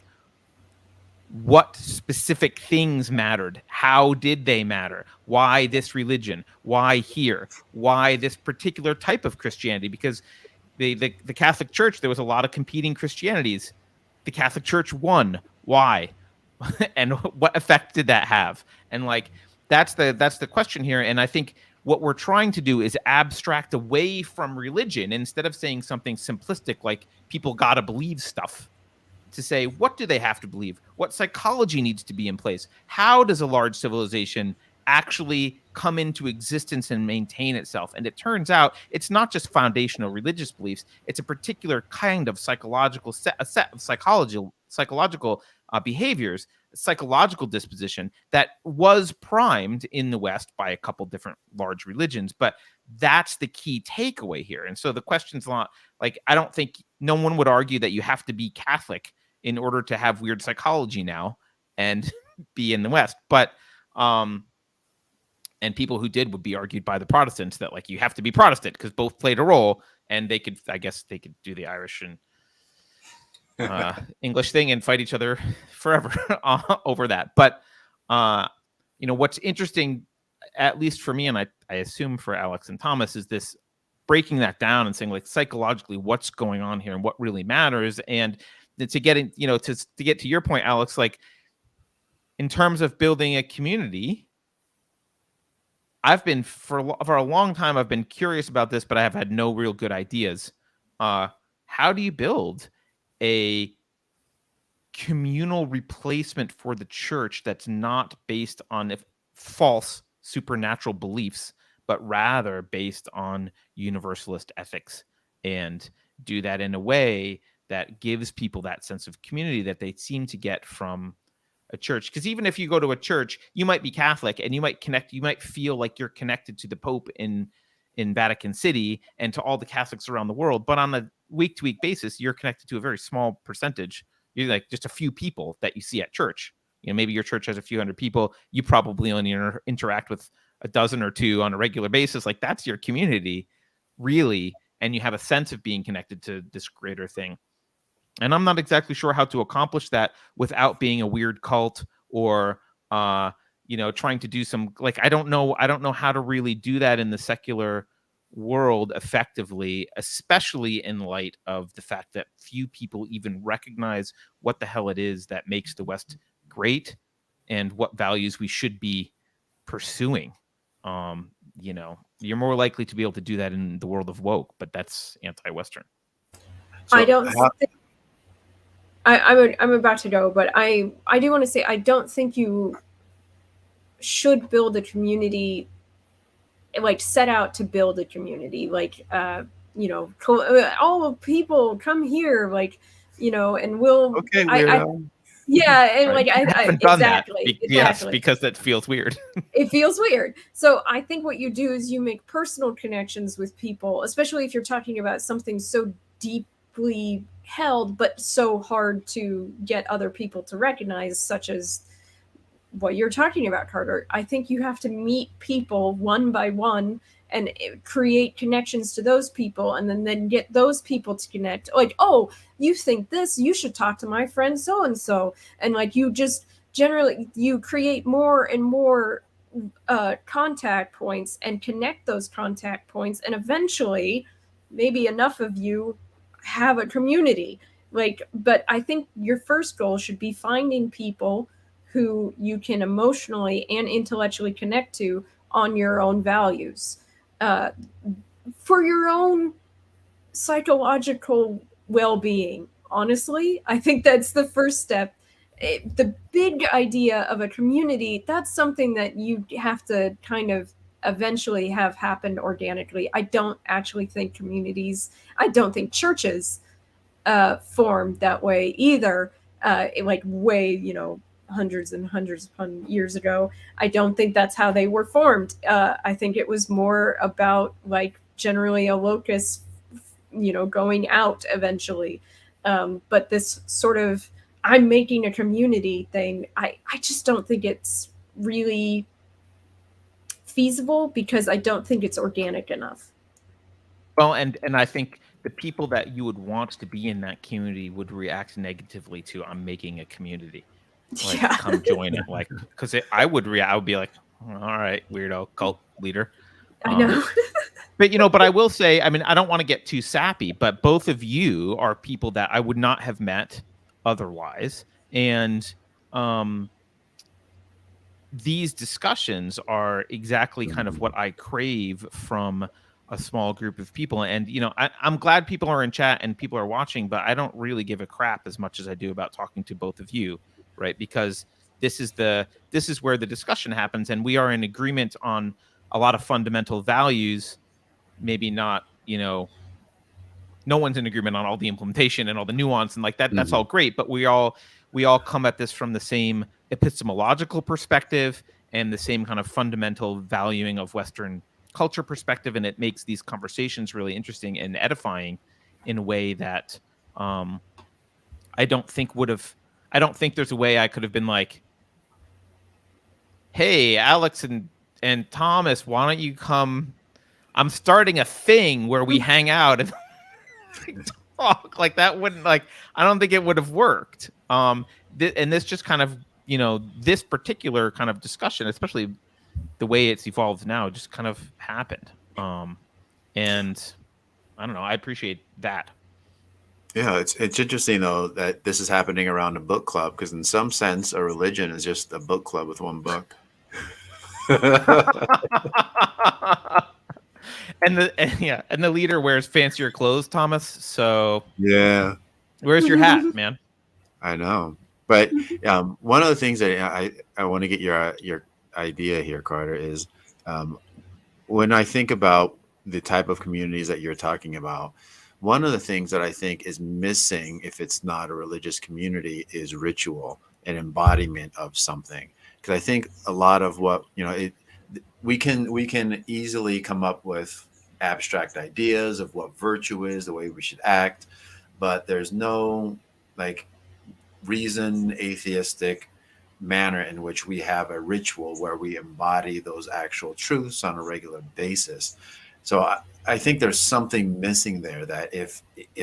what specific things mattered, how did they matter, why this religion, why here, why this particular type of Christianity, because the Catholic Church, there was a lot of competing Christianities. The Catholic Church won. Why? And what effect did that have? And like that's the question here. And I think what we're trying to do is abstract away from religion instead of saying something simplistic like people gotta believe stuff, to say what do they have to believe, what psychology needs to be in place, how does a large civilization actually come into existence and maintain itself. And it turns out it's not just foundational religious beliefs, it's a particular kind of psychological a set of psychological behaviors, psychological disposition that was primed in the West by a couple different large religions. But that's the key takeaway here. And so the question's not like, I don't think no one would argue that you have to be Catholic in order to have weird psychology now and be in the West. But and people who did would be argued by the Protestants that like you have to be Protestant because both played a role, and they could, I guess they could do the Irish and English thing and fight each other forever over that. But what's interesting, at least for me, and I assume for Alex and Thomas, is this breaking that down and saying like psychologically what's going on here and what really matters. And to get in, to get to your point, Alex, like in terms of building a community, I've been for a long time, I've been curious about this, but I have had no real good ideas. How do you build a communal replacement for the church that's not based on false supernatural beliefs, but rather based on universalist ethics, and do that in a way that gives people that sense of community that they seem to get from a church? Because even if you go to a church, you might be Catholic and you might feel like you're connected to the Pope in Vatican City and to all the Catholics around the world. But on a week-to-week basis, you're connected to a very small percentage. You're like just a few people that you see at church. Maybe your church has a few hundred people. You probably only interact with a dozen or two on a regular basis. Like that's your community, really. And you have a sense of being connected to this greater thing. And I'm not exactly sure how to accomplish that without being a weird cult or, trying to do some, like, I don't know how to really do that in the secular world effectively, especially in light of the fact that few people even recognize what the hell it is that makes the West great and what values we should be pursuing. You're more likely to be able to do that in the world of woke, but that's anti-Western. So I don't think I'm about to go, but I do want to say I don't think you should build a community, like set out to build a community, like all people come here, like and we'll okay, yeah, and Right. like I haven't done exactly, that. exactly. Yes, because that feels weird. It feels weird. So I think what you do is you make personal connections with people, especially if you're talking about something so deeply held but so hard to get other people to recognize, such as what you're talking about, Carter. I think you have to meet people one by one and create connections to those people, and then get those people to connect. Like, oh, you think this, you should talk to my friend so and so, and like you just generally you create more and more contact points and connect those contact points, and eventually maybe enough of you have a community. Like, but I think your first goal should be finding people who you can emotionally and intellectually connect to on your own values, for your own psychological well-being. Honestly, I think that's the first step. The big idea of a community, that's something that you have to kind of eventually have happened organically. I don't actually think I don't think churches formed that way either, like way, hundreds and hundreds of years ago. I don't think that's how they were formed. I think it was more about like generally a locus, going out eventually. But this sort of I'm making a community thing, I just don't think it's really feasible because I don't think it's organic enough. Well, and I think the people that you would want to be in that community would react negatively to I'm making a community. Like, Yeah. come join it. Like, because I would react. I would be like, all right, weirdo cult leader. I know. But but I will say, I mean, I don't want to get too sappy, but both of you are people that I would not have met otherwise, and these discussions are exactly kind of what I crave from a small group of people. And I'm glad people are in chat and people are watching, but I don't really give a crap as much as I do about talking to both of you, right? Because this is where the discussion happens, and we are in agreement on a lot of fundamental values. Maybe not, no one's in agreement on all the implementation and all the nuance and like that. That's all great, but we all come at this from the same epistemological perspective and the same kind of fundamental valuing of Western culture perspective, and it makes these conversations really interesting and edifying in a way that I don't think there's a way I could have been like, hey, Alex and Thomas, why don't you come? I'm starting a thing where we hang out and talk. Like, that wouldn't, like, I don't think it would have worked. And this just kind of, this particular kind of discussion, especially the way it's evolved now, just kind of happened. And I don't know, I appreciate that. Yeah, it's interesting though that this is happening around a book club, because in some sense a religion is just a book club with one book. And the leader wears fancier clothes, Thomas. So Yeah, where's your hat, man? I know. But one of the things that I want to get your idea here, Carter, is when I think about the type of communities that you're talking about, one of the things that I think is missing, if it's not a religious community, is ritual and embodiment of something. Because I think a lot of what we can easily come up with abstract ideas of what virtue is, the way we should act, but there's no like reason atheistic manner in which we have a ritual where we embody those actual truths on a regular basis. So I think there's something missing there, that if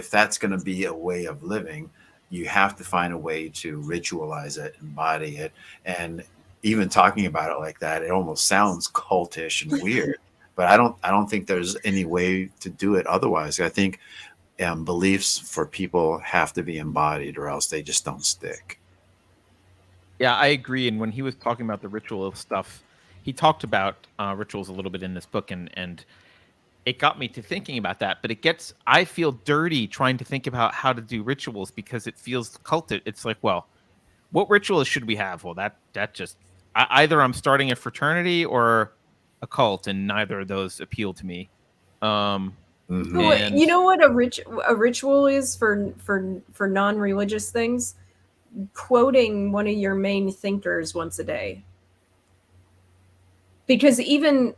that's going to be a way of living, you have to find a way to ritualize it, embody it. And even talking about it like that, it almost sounds cultish and weird, but I don't think there's any way to do it otherwise. I think beliefs for people have to be embodied, or else they just don't stick. Yeah, I agree. And when he was talking about the ritual stuff, he talked about rituals a little bit in this book, and it got me to thinking about that. But I feel dirty trying to think about how to do rituals because it feels cultic. It's like, well, what rituals should we have? Well, that just either I'm starting a fraternity or a cult, and neither of those appeal to me. You know what a ritual is for non-religious things? Quoting one of your main thinkers once a day. Because even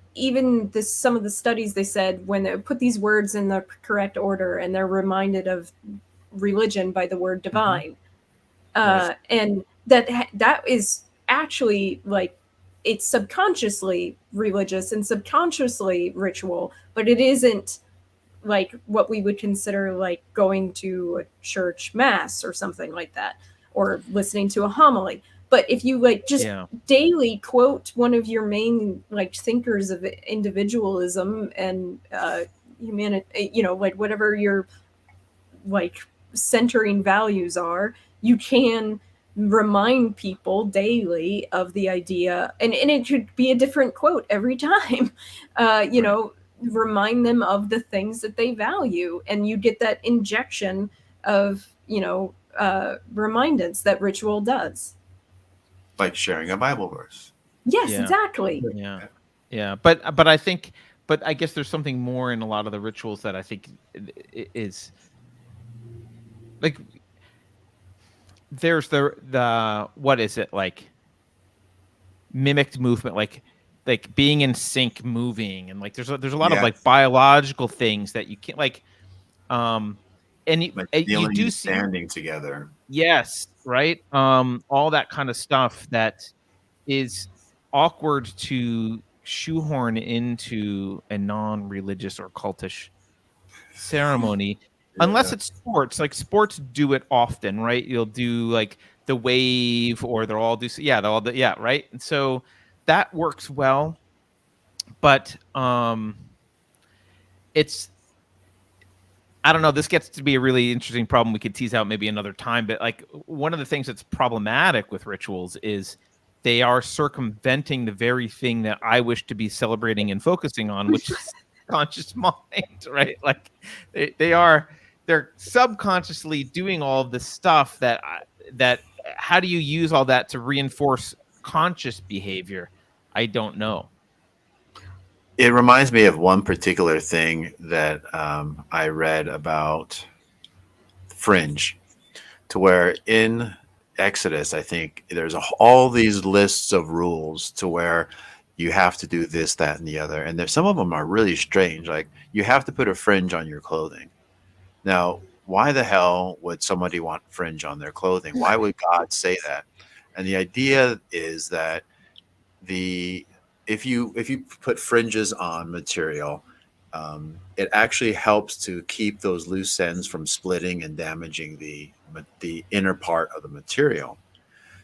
some of the studies, they said when they put these words in the correct order and they're reminded of religion by the word divine, and that is actually like, it's subconsciously religious and subconsciously ritual, but it isn't like what we would consider like going to a church mass or something like that, or listening to a homily. But if you like just daily quote one of your main like thinkers of individualism and humanity, like whatever your like centering values are, you can remind people daily of the idea, and it could be a different quote every time, remind them of the things that they value, and you get that injection of remindance that ritual does. Like sharing a Bible verse. Yes, exactly. Yeah. But I think, I guess there's something more in a lot of the rituals that I think is like, there's the what is it, like mimicked movement, like like being in sync, moving, and like there's a lot of Yeah. like biological things that you can't like and Like you kneeling do and see, standing together. yes, right, all that kind of stuff that is awkward to shoehorn into a non-religious or cultish ceremony, unless Yeah. it's sports. Like sports do it often, right? You'll do like the wave, or they'll all do, yeah, they'll all do, yeah, right. And so that works well, but it's, I don't know, this gets to be a really interesting problem we could tease out maybe another time. But like one of the things that's problematic with rituals is they are circumventing the very thing that I wish to be celebrating and focusing on, which is conscious mind, right? Like they're subconsciously doing all of this stuff that how do you use all that to reinforce conscious behavior? I don't know. It reminds me of one particular thing that I read about fringe, to where in Exodus, I think there's all these lists of rules to where you have to do this, that, and the other. And there's some of them are really strange. Like you have to put a fringe on your clothing. Now, why the hell would somebody want fringe on their clothing? Why would God say that? And the idea is that the if you put fringes on material, it actually helps to keep those loose ends from splitting and damaging the inner part of the material.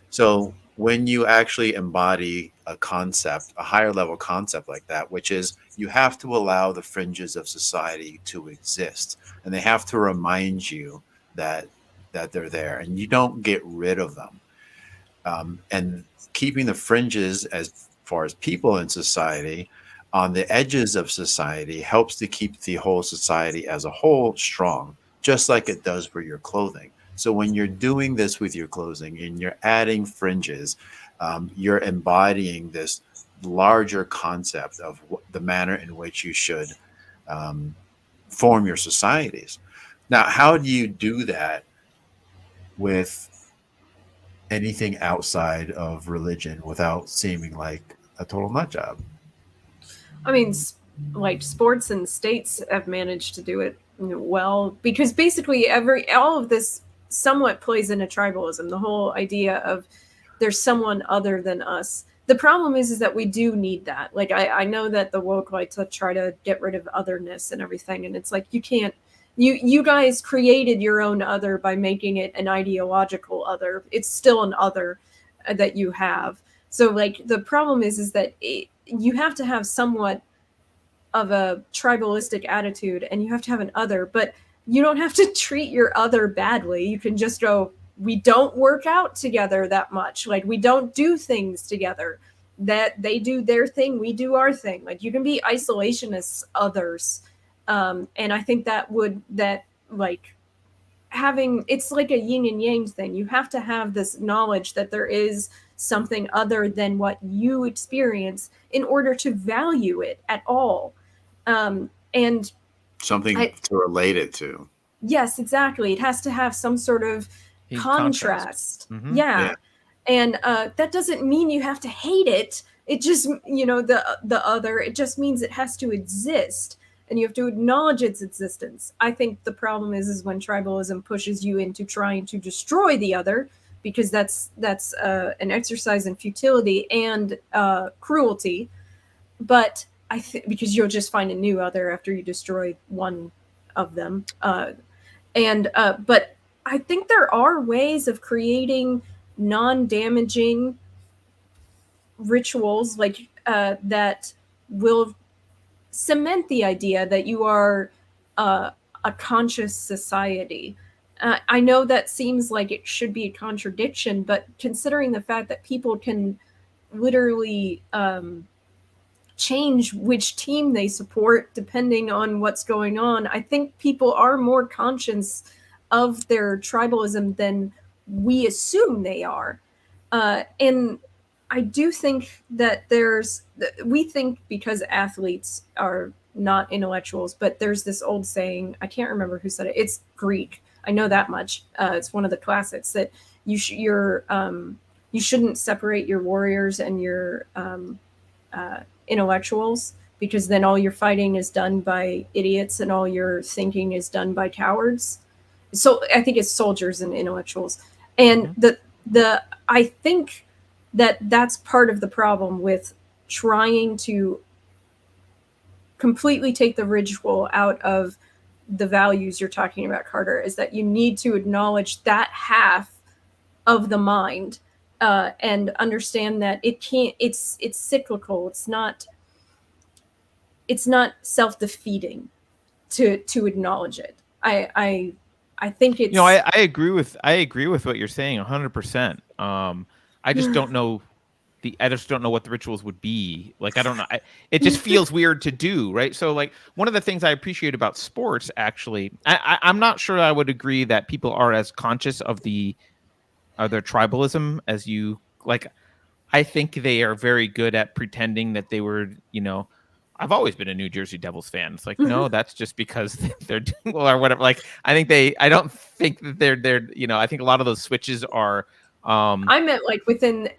So when you actually embody a concept, a higher level concept like that, which is you have to allow the fringes of society to exist, and they have to remind you that they're there, and you don't get rid of them. And keeping the fringes as far as people in society on the edges of society helps to keep the whole society as a whole strong, just like it does for your clothing. So when you're doing this with your clothing and you're adding fringes, you're embodying this larger concept of the manner in which you should form your societies. Now, how do you do that with anything outside of religion without seeming like a total nut job? I mean, like sports and states have managed to do it well, because basically all of this somewhat plays into tribalism. The whole idea of there's someone other than us. The problem is that we do need that. Like I know that the woke like to try to get rid of otherness and everything, and it's like you can't. You guys created your own other by making it an ideological other. It's still an other that you have. So like the problem is that you have to have somewhat of a tribalistic attitude, and you have to have an other, but you don't have to treat your other badly. You can just go, we don't work out together that much. Like we don't do things together. That they do their thing, we do our thing. Like you can be isolationist others. And I think like having, it's like a yin and yang thing. You have to have this knowledge that there is something other than what you experience in order to value it at all. And Something to relate it to. yes, exactly. It has to have some sort of contrast. Mm-hmm. Yeah. And that doesn't mean you have to hate it. It just, the other, it just means it has to exist, and you have to acknowledge its existence. I think the problem is when tribalism pushes you into trying to destroy the other, because that's an exercise in futility and cruelty. But I think because you'll just find a new other after you destroy one of them. But I think there are ways of creating non-damaging rituals like that will cement the idea that you are a conscious society. I know that seems like it should be a contradiction, but considering the fact that people can literally change which team they support depending on what's going on, I think people are more conscious of their tribalism than we assume they are. And I do think that we think because athletes are not intellectuals, but there's this old saying, I can't remember who said it. It's Greek. I know that much. It's one of the classics that you shouldn't separate your warriors and your intellectuals, because then all your fighting is done by idiots and all your thinking is done by cowards. So I think it's soldiers and intellectuals. And I think that that's part of the problem with trying to completely take the ritual out of the values you're talking about, Carter, is that you need to acknowledge that half of the mind, and understand that it's cyclical. It's not self-defeating to acknowledge it. I think it's, I agree with what you're saying 100%. I just don't know what the rituals would be. Like, I don't know. It just feels weird to do, right? So, like, one of the things I appreciate about sports, actually, I'm not sure I would agree that people are as conscious of their tribalism as you like. I think they are very good at pretending that they were, I've always been a New Jersey Devils fan. It's like, no, that's just because they're doing well or whatever. Like, I don't think that they're, I think a lot of those switches are. I meant like within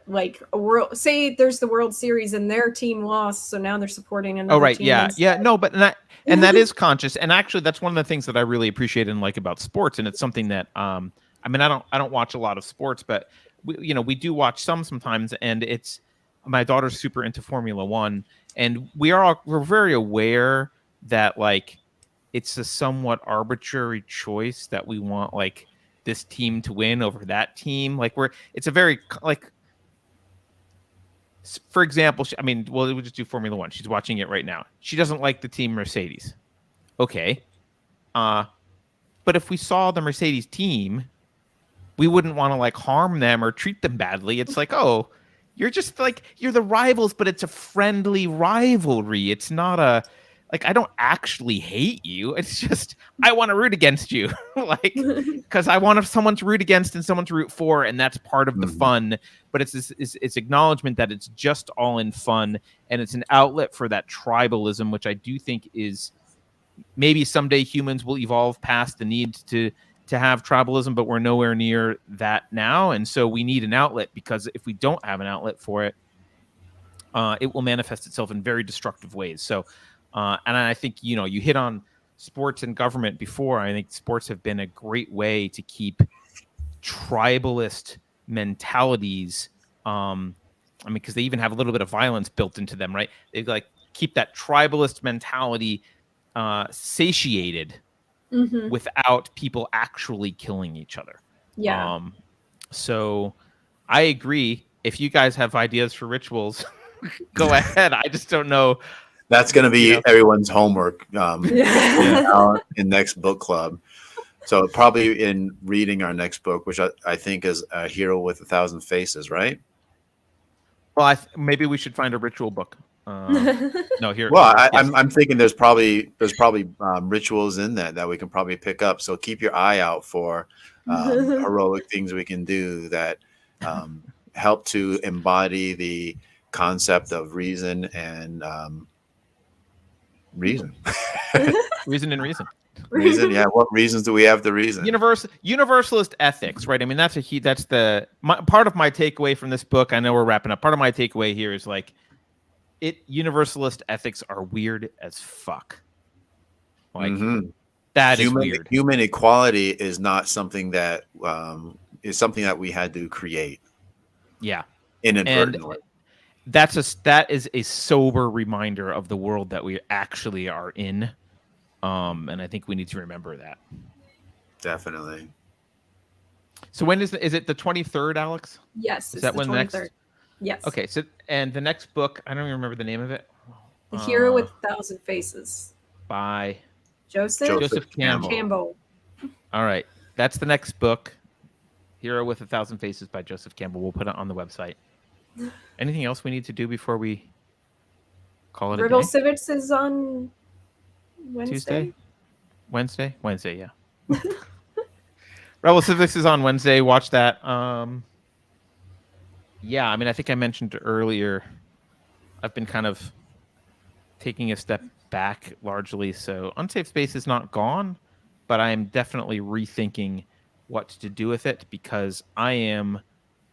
like a world. Say there's the World Series and their team lost, so now they're supporting another. Oh right, team yeah, instead. yeah. No, but that is conscious, and actually, that's one of the things that I really appreciate and like about sports, and it's something that I don't watch a lot of sports, but we do watch sometimes, and it's my daughter's super into Formula One, and we're very aware that like it's a somewhat arbitrary choice that we want like this team to win over that team. Like it's a very like, for example, we'll just do Formula One. She's watching it right now. She doesn't like the team Mercedes. Okay. But if we saw the Mercedes team, we wouldn't want to like harm them or treat them badly. It's like, oh, you're just like, you're the rivals, but it's a friendly rivalry. It's not I don't actually hate you. It's just, I want to root against you. Like, because I want someone to root against and someone to root for. And that's part of the fun. But it's acknowledgement that it's just all in fun. And it's an outlet for that tribalism, which I do think is maybe someday humans will evolve past the need to have tribalism, but we're nowhere near that now. And so we need an outlet, because if we don't have an outlet for it, it will manifest itself in very destructive ways. So, and I think, you hit on sports and government before. I think sports have been a great way to keep tribalist mentalities. Because they even have a little bit of violence built into them, right? They like keep that tribalist mentality satiated without people actually killing each other. Yeah. So I agree. If you guys have ideas for rituals, go ahead. I just don't know. That's going to be everyone's homework in next book club. So probably in reading our next book, which I think is A Hero with 1,000 Faces, right? Well, maybe we should find a ritual book. No, here. Well, I'm thinking there's probably rituals in that we can probably pick up. So keep your eye out for heroic things we can do that help to embody the concept of reason and reason. Reason and reason. Reason, yeah. What reasons do we have to reason? Universalist ethics, right? I mean, that's part of my takeaway from this book. I know we're wrapping up. Part of my takeaway here is like, universalist ethics are weird as fuck. Like that is weird. Human equality is not something that is something that we had to create. Yeah, inadvertently. That is a sober reminder of the world that we actually are in. And I think we need to remember that. Definitely. So when is it the 23rd, Alex? Yes. Is that when 23rd. next? Yes. Okay. So, and the next book, I don't even remember the name of it. The Hero with 1,000 Faces. By Joseph Campbell. All right. That's the next book. Hero with 1,000 Faces by Joseph Campbell. We'll put it on the website. Anything else we need to do before we call it Rebel a day? Civics is on Wednesday? Wednesday, yeah. Rebel Civics is on Wednesday. Watch that. Yeah, I mean, I think I mentioned earlier, I've been kind of taking a step back largely. So Unsafe Space is not gone, but I am definitely rethinking what to do with it, because I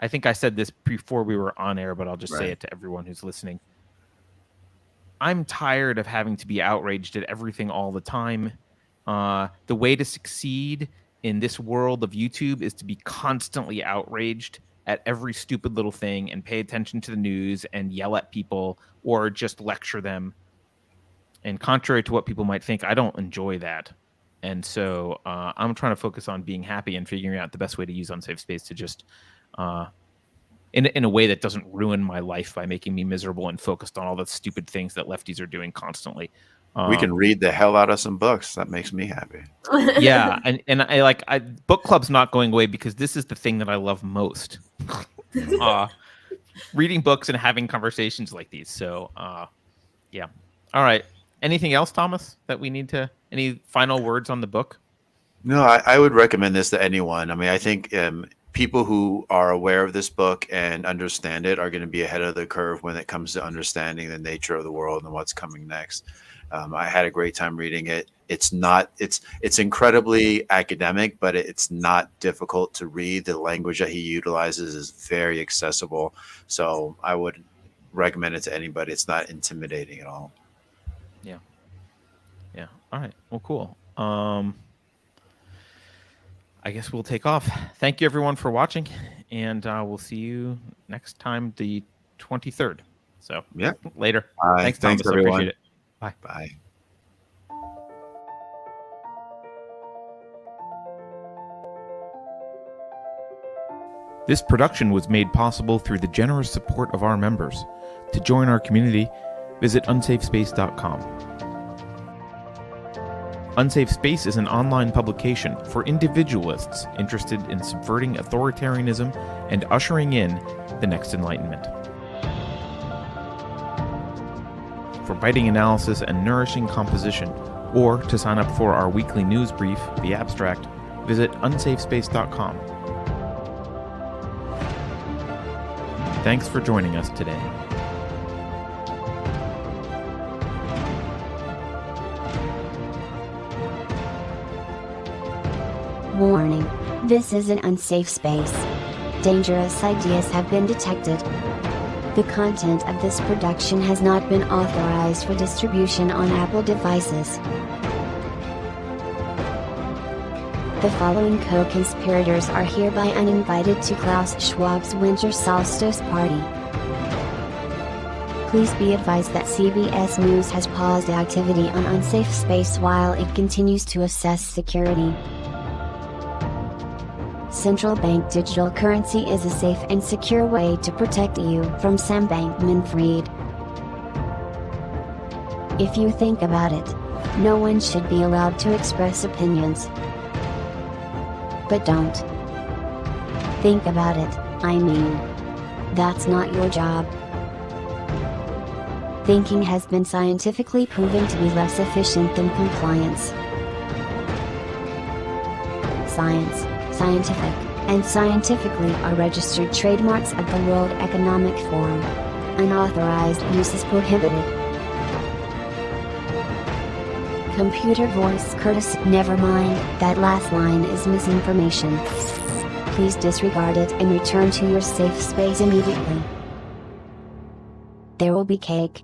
think I said this before we were on air, but I'll just say it to everyone who's listening. I'm tired of having to be outraged at everything all the time. The way to succeed in this world of YouTube is to be constantly outraged at every stupid little thing and pay attention to the news and yell at people or just lecture them. And contrary to what people might think, I don't enjoy that. And so I'm trying to focus on being happy and figuring out the best way to use Unsafe Space to just in a way that doesn't ruin my life by making me miserable and focused on all the stupid things that lefties are doing constantly. We can read the hell out of some books. That makes me happy. Yeah, and I book club's not going away because this is the thing that I love most. Reading books and having conversations like these. So yeah. All right. Anything else, Thomas, that we need to? Any final words on the book? No, I would recommend this to anyone. I mean, I think people who are aware of this book and understand it are going to be ahead of the curve when it comes to understanding the nature of the world and what's coming next. I had a great time reading it. It's incredibly academic, but it's not difficult to read. The language that he utilizes is very accessible. So I would recommend it to anybody. It's not intimidating at all. Yeah. Yeah. All right. Well, cool. I guess we'll take off. Thank you, everyone, for watching, and we'll see you next time, the 23rd. So, yeah, later. Bye. Thanks, Thomas. Everyone. I appreciate it. Bye. Bye. This production was made possible through the generous support of our members. To join our community, visit unsafespace.com. Unsafe Space is an online publication for individualists interested in subverting authoritarianism and ushering in the next enlightenment. For biting analysis and nourishing composition, or to sign up for our weekly news brief, The Abstract, visit unsafespace.com. Thanks for joining us today. Warning. This is an unsafe space. Dangerous ideas have been detected. The content of this production has not been authorized for distribution on Apple devices. The following co-conspirators are hereby uninvited to Klaus Schwab's Winter Solstice Party. Please be advised that CBS News has paused activity on Unsafe Space while it continues to assess security. Central bank digital currency is a safe and secure way to protect you from Sam Bankman-Fried. If you think about it, no one should be allowed to express opinions. But don't. Think about it, I mean. That's not your job. Thinking has been scientifically proven to be less efficient than compliance. Science, scientific, and scientifically are registered trademarks of the World Economic Forum. Unauthorized use is prohibited. Computer voice courtesy. Never mind, that last line is misinformation. Please disregard it and return to your safe space immediately. There will be cake.